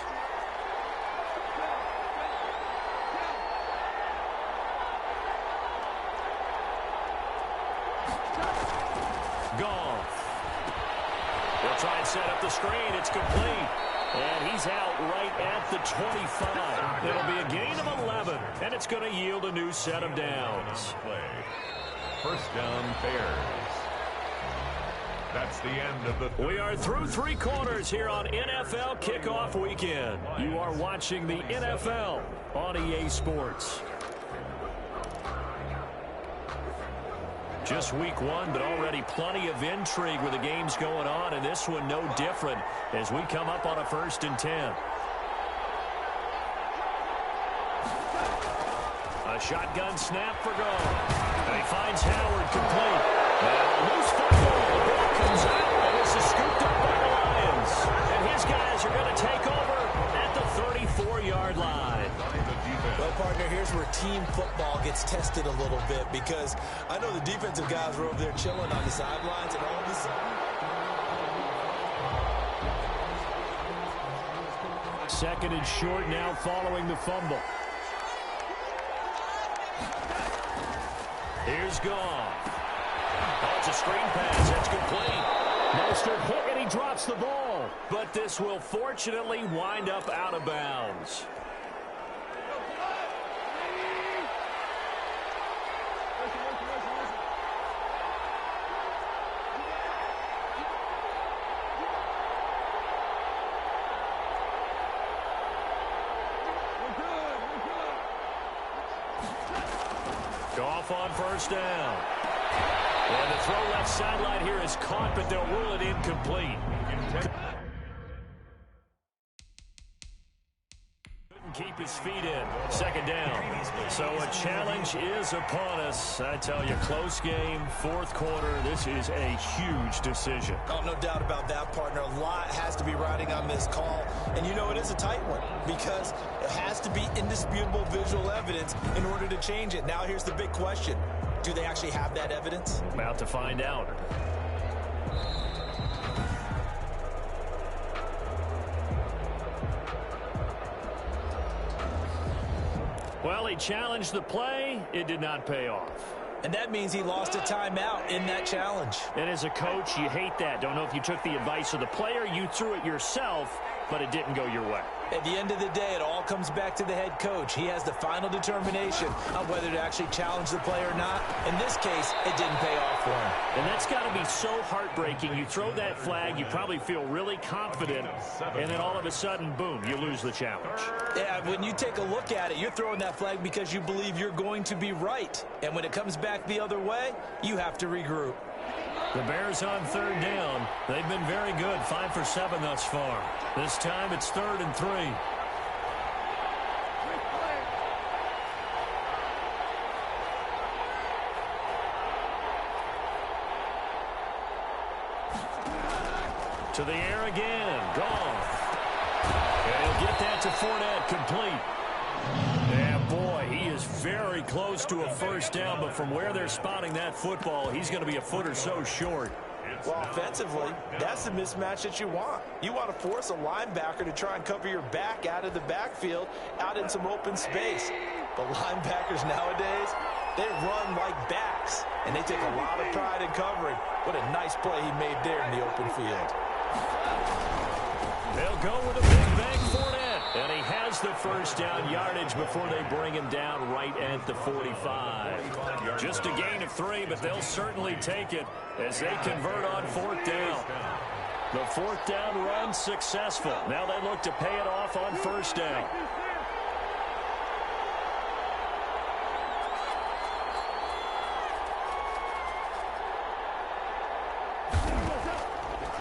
Goff. They'll try and set up the screen. It's complete. And he's out right at the 25. It'll be a gain of 11, and it's going to yield a new set of downs. 1st down, Bears. That's the end of the... We are through 3 quarters here on NFL Kickoff Weekend. You are watching the NFL on EA Sports. Just week one, but already plenty of intrigue with the games going on, and this one no different as we come up on a 1st and 10. A shotgun snap for goal. And he finds Howard complete. Now loose football. The ball comes out, and this is scooped up by the Lions. And his guys are going to take over at the 34-yard line. Well, partner, here's where team football gets tested a little bit, because I know the defensive guys were over there chilling on the sidelines, and all of a sudden... 2nd and short now following the fumble. Here's Goff. Oh, it's a screen pass. That's complete. Mostert hit, and he drops the ball. But this will fortunately wind up out of bounds. Goff on 1st down. And the throw left sideline here is caught, but they'll rule it incomplete. Couldn't keep his feet in. 2nd down. So a challenge is upon us. I tell you, close game, 4th quarter. This is a huge decision. Oh, no doubt about that, partner. A lot has to be riding on this call. And you know it is a tight one, because it has to be indisputable visual evidence in order to change it. Now here's the big question. Do they actually have that evidence? About to find out. Well, he challenged the play. It did not pay off. And that means he lost a timeout in that challenge. And as a coach, you hate that. Don't know if you took the advice of the player. You threw it yourself, but it didn't go your way. At the end of the day, it all comes back to the head coach. He has the final determination on whether to actually challenge the play or not. In this case, it didn't pay off for him. And that's got to be so heartbreaking. You throw that flag, you probably feel really confident, and then all of a sudden, boom, you lose the challenge. Yeah, when you take a look at it, you're throwing that flag because you believe you're going to be right. And when it comes back the other way, you have to regroup. The Bears on 3rd down. They've been very good, 5 for 7 thus far. This time it's 3rd and 3. To the air again. Goff. And he'll get that to Fournette, complete. Yeah, boy, he is very close to a 1st down, but from where they're spotting that football, he's going to be a foot or so short. Well, offensively, that's the mismatch that you want. You want to force a linebacker to try and cover your back out of the backfield, out in some open space. But linebackers nowadays, they run like backs, and they take a lot of pride in covering. What a nice play he made there in the open field. They'll go with a big bang Fournette, and he has the 1st down yardage before they bring him down right at the 45. Just a gain of 3, but they'll certainly take it as they convert on 4th down. The 4th down run successful. Now they look to pay it off on 1st down.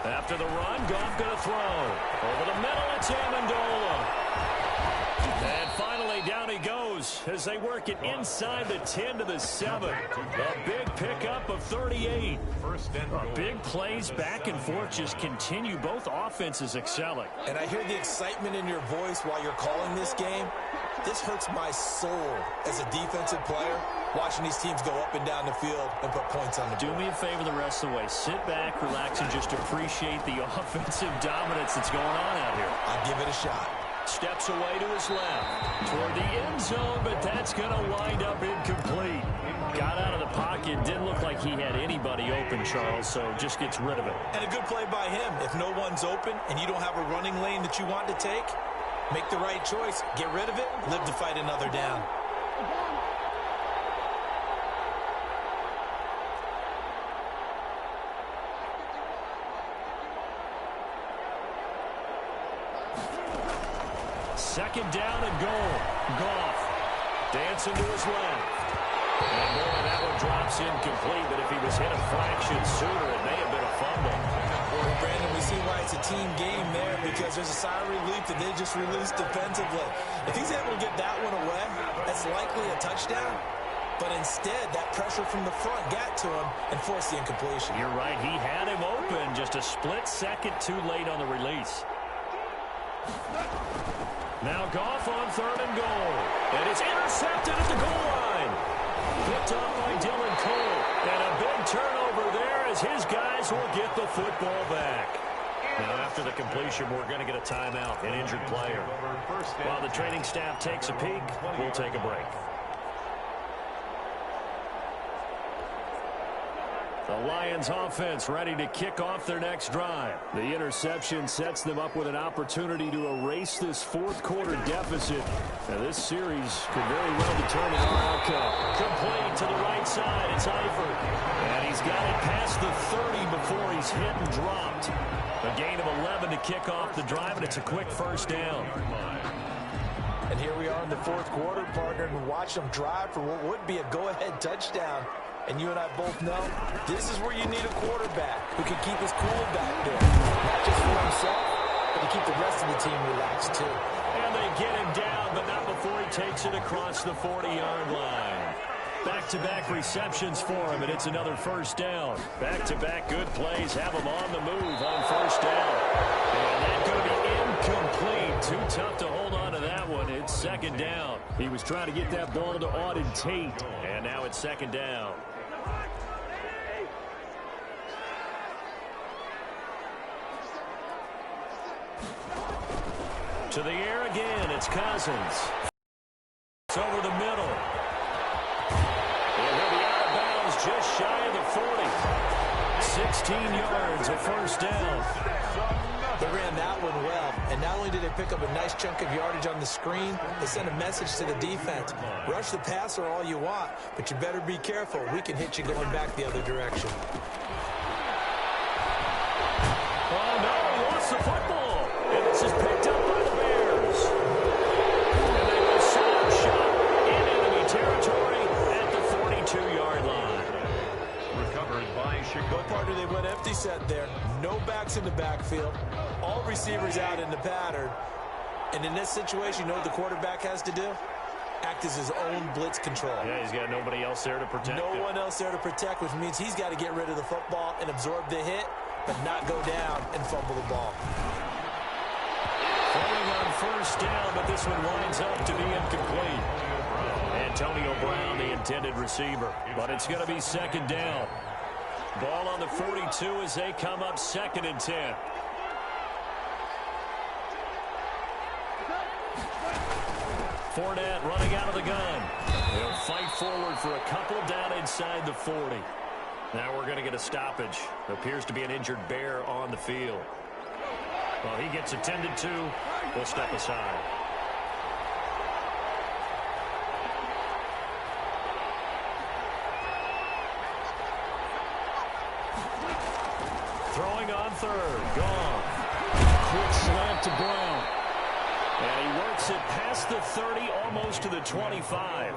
After the run, Goff going to throw. Over the middle, it's Amendola. And finally, down he goes as they work it inside the 10 to the 7. A big pickup of 38. Big plays back and forth just continue. Both offenses excelling. And I hear the excitement in your voice while you're calling this game. This hurts my soul as a defensive player, watching these teams go up and down the field and put points on the board. Do me a favor the rest of the way. Sit back, relax, and just appreciate the offensive dominance that's going on out here. I'll give it a shot. Steps away to his left toward the end zone, but that's going to wind up incomplete. Got out of the pocket. Didn't look like he had anybody open, Charles, so just gets rid of it. And a good play by him. If no one's open and you don't have a running lane that you want to take, make the right choice. Get rid of it. Live to fight another down. Second down and goal. Goff dancing to his left. And boy, that one drops incomplete, but if he was hit a fraction sooner, it may have been a fumble. Well, Brandon, we see why it's a team game there, because there's a sigh of relief that they just released defensively. If he's able to get that one away, that's likely a touchdown. But instead, that pressure from the front got to him and forced the incompletion. You're right. He had him open just a split second too late on the release. Now Goff on 3rd and goal. And it's intercepted at the goal line. Picked up by Dylan Cole. And a big turnover there as his guys will get the football back. Now, after the completion, we're going to get a timeout, an injured player. While the training staff takes a peek, we'll take a break. The Lions offense ready to kick off their next drive. The interception sets them up with an opportunity to erase this fourth-quarter deficit. Now, this series could very well determine our outcome. Complete to the right side. It's Eifert. And he's got it past the 30 before he's hit and dropped. A gain of 11 to kick off the drive, and it's a quick first down. And here we are in the fourth quarter, partner, and watch them drive for what would be a go-ahead touchdown. And you and I both know this is where you need a quarterback who can keep his cool back there. Not just for himself, but to keep the rest of the team relaxed, too. And they get him down, but not before he takes it across the 40-yard line. Back-to-back receptions for him, and it's another first down. Back-to-back good plays have him on the move on first down. And that's going to be incomplete. Too tough to hold on to that one. It's second down. He was trying to get that ball to Auden Tate, and now it's second down. To the air again, it's Cousins. It's over the middle. And he'll be out of bounds just shy of the 40. 16 yards, a first down. They ran that one well, and not only did they pick up a nice chunk of yardage on the screen, they sent a message to the defense. Rush the passer all you want, but you better be careful. We can hit you going back the other direction. Oh, no, he lost the football. And this is picked up by the Bears. And they will slam shot in enemy territory at the 42-yard line. Recovered by Chicago. Well, partner, they went empty set there. No backs in the backfield. All receivers out in the pattern. And in this situation, you know what the quarterback has to do? Act as his own blitz control. Yeah, he's got nobody else there to protect him. No one else there to protect, which means he's got to get rid of the football and absorb the hit, but not go down and fumble the ball. Throwing on first down, but this one winds up to be incomplete. Antonio Brown, the intended receiver. But it's going to be second down. Ball on the 42 as they come up 2nd and 10. Fournette running out of the gun. They'll fight forward for a couple down inside the 40. Now we're going to get a stoppage. Appears to be an injured Bear on the field. Well, he gets attended to. We'll step aside. Throwing on 3rd. Gone. Quick slant to Brown. And he works it past the 30, almost to the 25.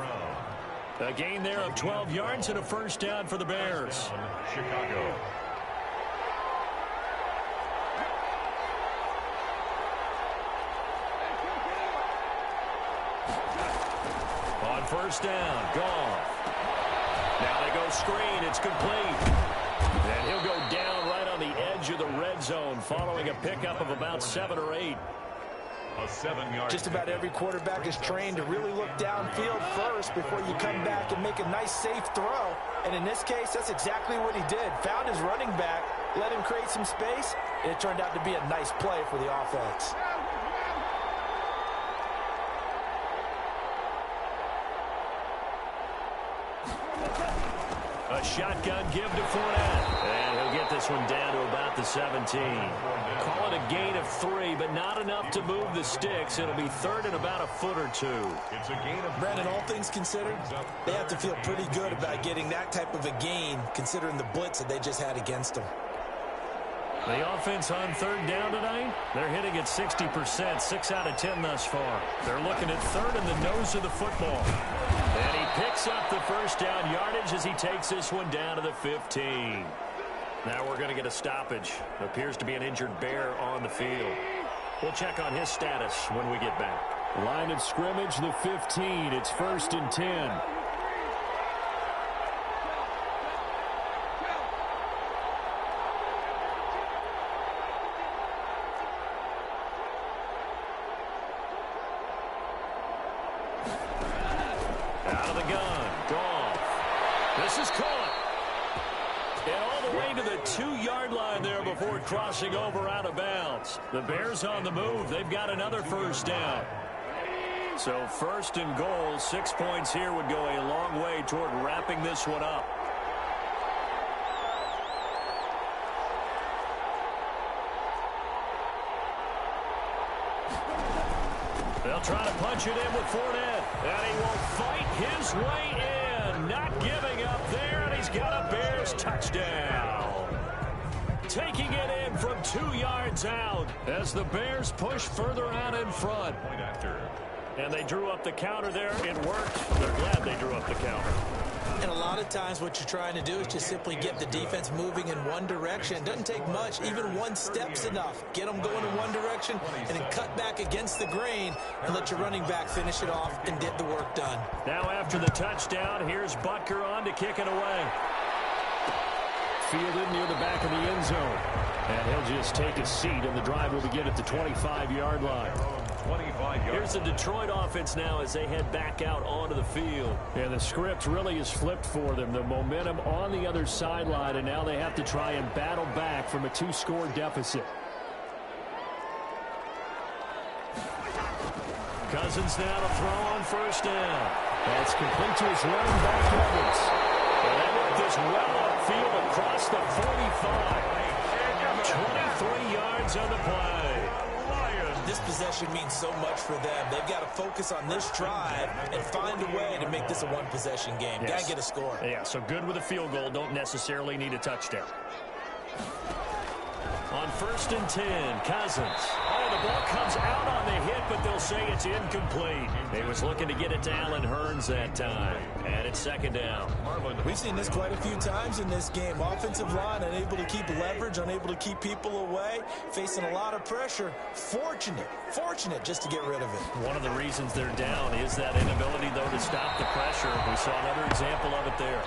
A gain there of 12 yards and a first down for the Bears. Chicago. On first down, Goff. Now they go screen. It's complete. And he'll go down right on the edge of the red zone following a pickup of about 7 or 8. A 7-yard. Just about every quarterback is trained to really look downfield first before you come back and make a nice, safe throw. And in this case, that's exactly what he did. Found his running back, let him create some space, and it turned out to be a nice play for the offense. A shotgun give to Fournette. And he'll get this one down to about the 17. Call it a gain of 3, but not enough to move the sticks. It'll be 3rd and about a foot or 2. It's a gain of Brandon, all things considered, they have to feel pretty good about getting that type of a gain, considering the blitz that they just had against them. The offense on third down tonight, they're hitting at 60%, 6 out of 10 thus far. They're looking at third in the nose of the football. And he picks up the first down yardage as he takes this one down to the 15. Now we're going to get a stoppage. Appears to be an injured Bear on the field. We'll check on his status when we get back. Line of scrimmage, the 15. It's 1st and 10. Out of the gun. Goff. This is caught. And all the way to the 2-yard line there before crossing over out of bounds. The Bears on the move. They've got another first down. So 1st and goal, 6 points here would go a long way toward wrapping this one up. They'll try to punch it in with Fournette. And he will fight his way in. Not giving up there, and he's got a Bears touchdown. Taking it in from 2 yards out as the Bears push further out in front. Point after. And they drew up the counter there. It worked. They're glad they drew up the counter. And a lot of times what you're trying to do is just simply get the defense moving in one direction. It doesn't take much. Even one step's enough. Get them going in one direction and then cut back against the grain and let your running back finish it off and get the work done. Now after the touchdown, here's Butker on to kick it away. Fielded near the back of the end zone. And he'll just take a seat, and the drive will begin at the 25-yard line. 25 yards. Here's the Detroit offense now as they head back out onto the field. And the script really is flipped for them. The momentum on the other sideline, and now they have to try and battle back from a 2-score deficit. Cousins now to throw on first down. That's complete to his running back, Evans. And they work this well upfield across the 45. 23 yards on the play. This possession means so much for them. They've got to focus on this drive and find a way to make this a one-possession game. Yes. Got to get a score. Yeah, so good with a field goal. Don't necessarily need a touchdown. On 1st and 10, Cousins. Oh, the ball comes out on the hit, but they'll say it's incomplete. He was looking to get it to Allen Hurns that time. And it's 2nd down. We've seen this quite a few times in this game. Offensive line unable to keep leverage, unable to keep people away, facing a lot of pressure. Fortunate just to get rid of it. One of the reasons they're down is that inability, though, to stop the pressure. We saw another example of it there.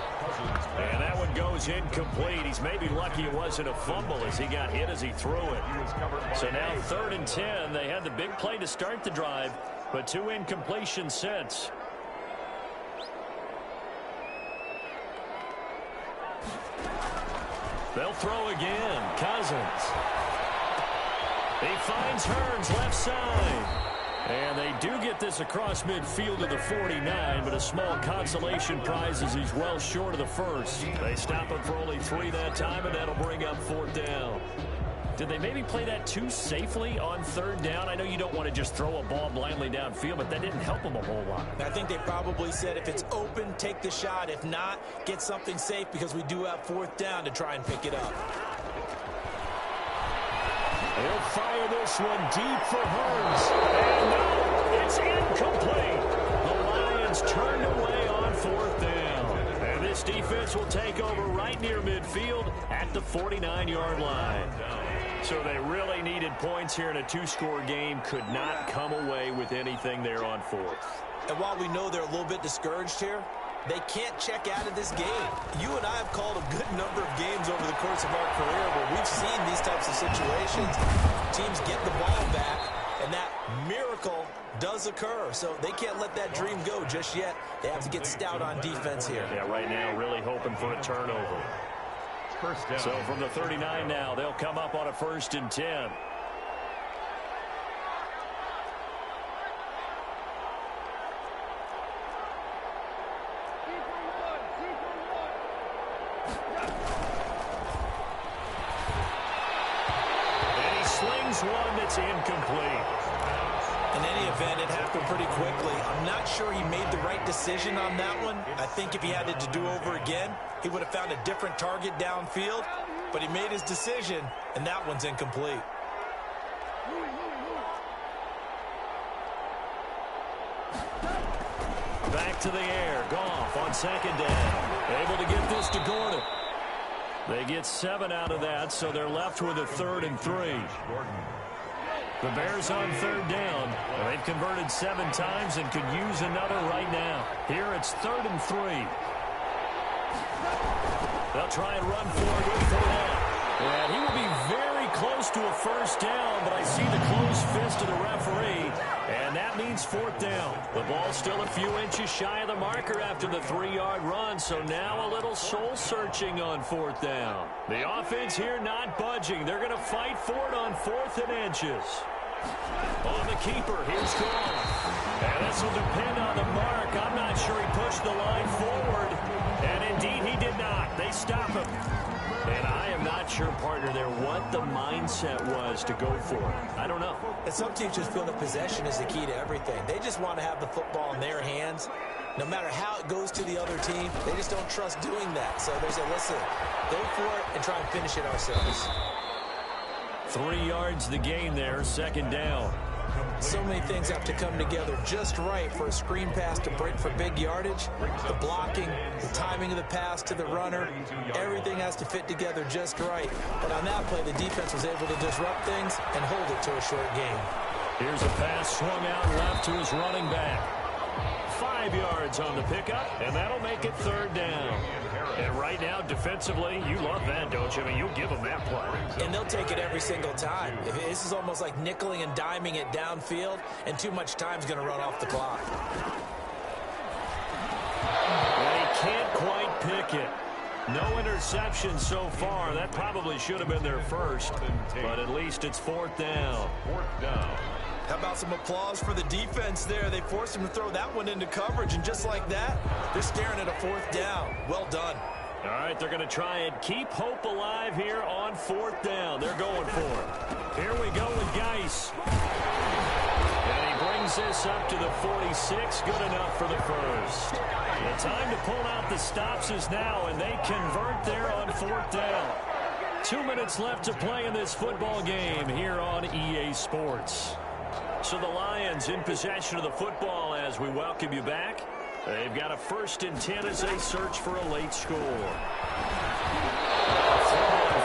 And that one goes incomplete. He's maybe lucky it wasn't a fumble as he got hit as he threw it. So now 3rd and 10. They had the big play to start the drive, but 2 incompletions since. They'll throw again. Cousins. He finds Hurns left side. And they do get this across midfield to the 49, but a small consolation prize as he's well short of the first. They stop him for only 3 that time, and that'll bring up 4th down. Did they maybe play that too safely on 3rd down? I know you don't want to just throw a ball blindly downfield, but that didn't help them a whole lot. I think they probably said if it's open, take the shot. If not, get something safe because we do have 4th down to try and pick it up. He'll fire this one deep for Hurns. And no, it's incomplete. The Lions turned away on 4th down. And this defense will take over right near midfield at the 49-yard line. So they really needed points here in a 2-score game. Could not come away with anything there on 4th. And while we know they're a little bit discouraged here, they can't check out of this game. You and I have called a good number of games over the course of our career where we've seen these types of situations. Teams get the ball back, and that miracle does occur. So they can't let that dream go just yet. They have to get stout on defense here. Yeah, right now really hoping for a turnover. First down. So from the 39 now, they'll come up on a 1st and 10. One that's incomplete. In any event, it happened pretty quickly. I'm not sure he made the right decision on that one. I think if he had it to do over again, he would have found a different target downfield. but he made his decision, and that one's incomplete. Back to the air. Goff on second down. Able to get this to Gordon. They get 7 out of that, so they're left with a 3rd and 3. The Bears on 3rd down. They've converted 7 times and could use another right now. Here it's 3rd and 3. They'll try and run forward with Fournette. And he will be very close to a first down, but I see the closed fist of the referee, and that means 4th down. The ball's still a few inches shy of the marker after the 3-yard run, so now a little soul-searching on 4th down. The offense here not budging. They're going to fight for it on 4th and inches. On the keeper, here's Goff. And this will depend on the mark. I'm not sure he pushed the line forward, and indeed he did not. They stop him. And I am not sure, partner, there what the mindset was to go for it. I don't know. And some teams just feel that possession is the key to everything. They just want to have the football in their hands. No matter how it goes to the other team, they just don't trust doing that. So they say, listen, go for it and try and finish it ourselves. 3 yards the gain there, 2nd down. So many things have to come together just right for a screen pass to break for big yardage. The blocking, the timing of the pass to the runner, everything has to fit together just right. But on that play, the defense was able to disrupt things and hold it to a short gain. Here's a pass swung out left to his running back. 5 yards on the pickup, and that'll make it 3rd down. And right now, defensively, you love that, don't you? I mean, you'll give them that play. And they'll take it every single time. This is almost like nickeling and diming it downfield, and too much time's going to run off the clock. And he can't quite pick it. No interception so far. That probably should have been their first, but at least it's 4th down. 4th down. How about some applause for the defense there? They forced him to throw that one into coverage, and just like that, they're staring at a 4th down. Well done. All right, they're going to try and keep hope alive here on 4th down. They're going for it. Here we go with Geis. And he brings this up to the 46. Good enough for the first. The time to pull out the stops is now, and they convert there on 4th down. 2 minutes left to play in this football game here on EA Sports. So the Lions in possession of the football as we welcome you back. They've got a 1st and 10 as they search for a late score.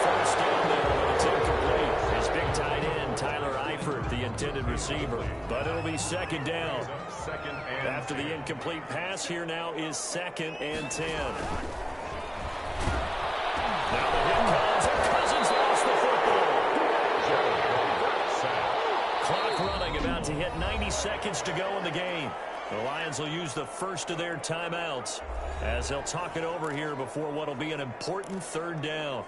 First down there, but it's incomplete. His big tight end, Tyler Eifert, the intended receiver. But it'll be 2nd down. After the incomplete pass, here now is 2nd and 10. Now the hit comes, and Cousins lost the football. Clock running, about to hit 90 seconds to go in the game. The Lions will use the first of their timeouts as they'll talk it over here before what will be an important 3rd down.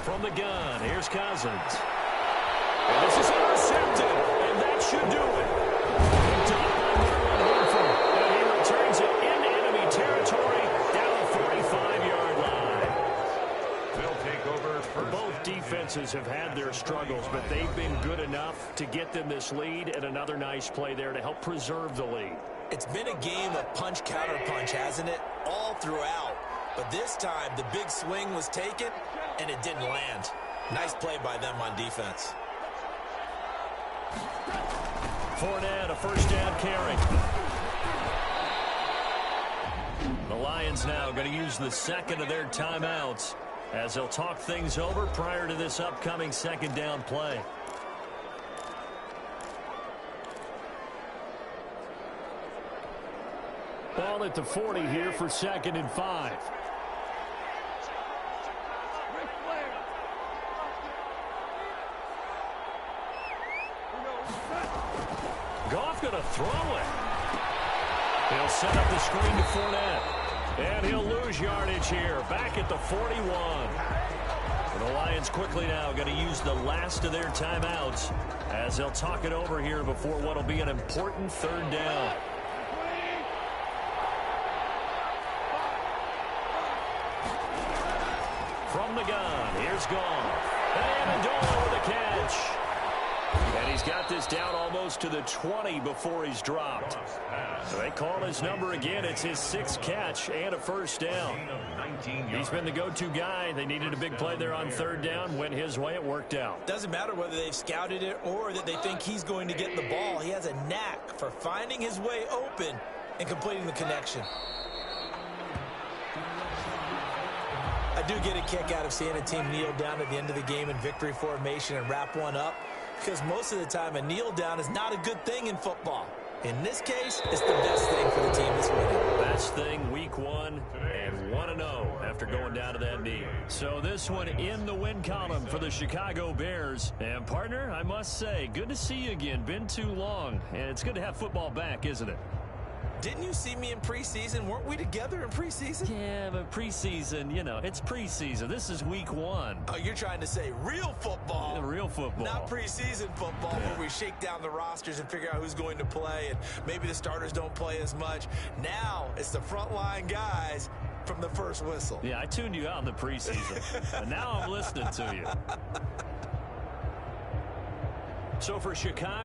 From the gun, here's Cousins. And this is intercepted, and that should do it. Picked up by Marlon Horford, and he returns it into enemy territory down the 45-yard line. They'll take over first. Both defenses have had their struggles, but they've been good enough to get them this lead, and another nice play there to help preserve the lead. It's been a game of punch-counter-punch, hasn't it? All throughout. But this time, the big swing was taken, and it didn't land. Nice play by them on defense. Fournette, a first down carry. The Lions now going to use the 2nd of their timeouts as they'll talk things over prior to this upcoming 2nd down play. Ball at the 40 here for 2nd and 5. Goff going to throw it. He'll set up the screen to Fournette. And he'll lose yardage here. Back at the 41. The Lions quickly now going to use the last of their timeouts as they'll talk it over here before what will be an important 3rd down. From the gun, here's Goff. And Amendola with a catch. And he's got this down almost to the 20 before he's dropped. So they call his number again. It's his 6th catch and a first down. He's been the go-to guy. They needed a big play there on 3rd down. Went his way. It worked out. Doesn't matter whether they've scouted it or that they think he's going to get the ball. He has a knack for finding his way open and completing the connection. I do get a kick out of seeing a team kneel down at the end of the game in victory formation and wrap one up, because most of the time a kneel down is not a good thing in football. In this case, it's the best thing for the team that's winning. Best thing week 1 and 1-0 after going down to that knee. So this one in the win column for the Chicago Bears. And partner, I must say, good to see you again. Been too long. And it's good to have football back, isn't it? Didn't you see me in preseason? Weren't we together in preseason? Yeah, but preseason, you know, it's preseason. This is week 1. Oh, you're trying to say real football. Yeah, real football. Not preseason football where we shake down the rosters and figure out who's going to play, and maybe the starters don't play as much. Now it's the frontline guys from the first whistle. Yeah, I tuned you out in the preseason, but now I'm listening to you. So for Chicago,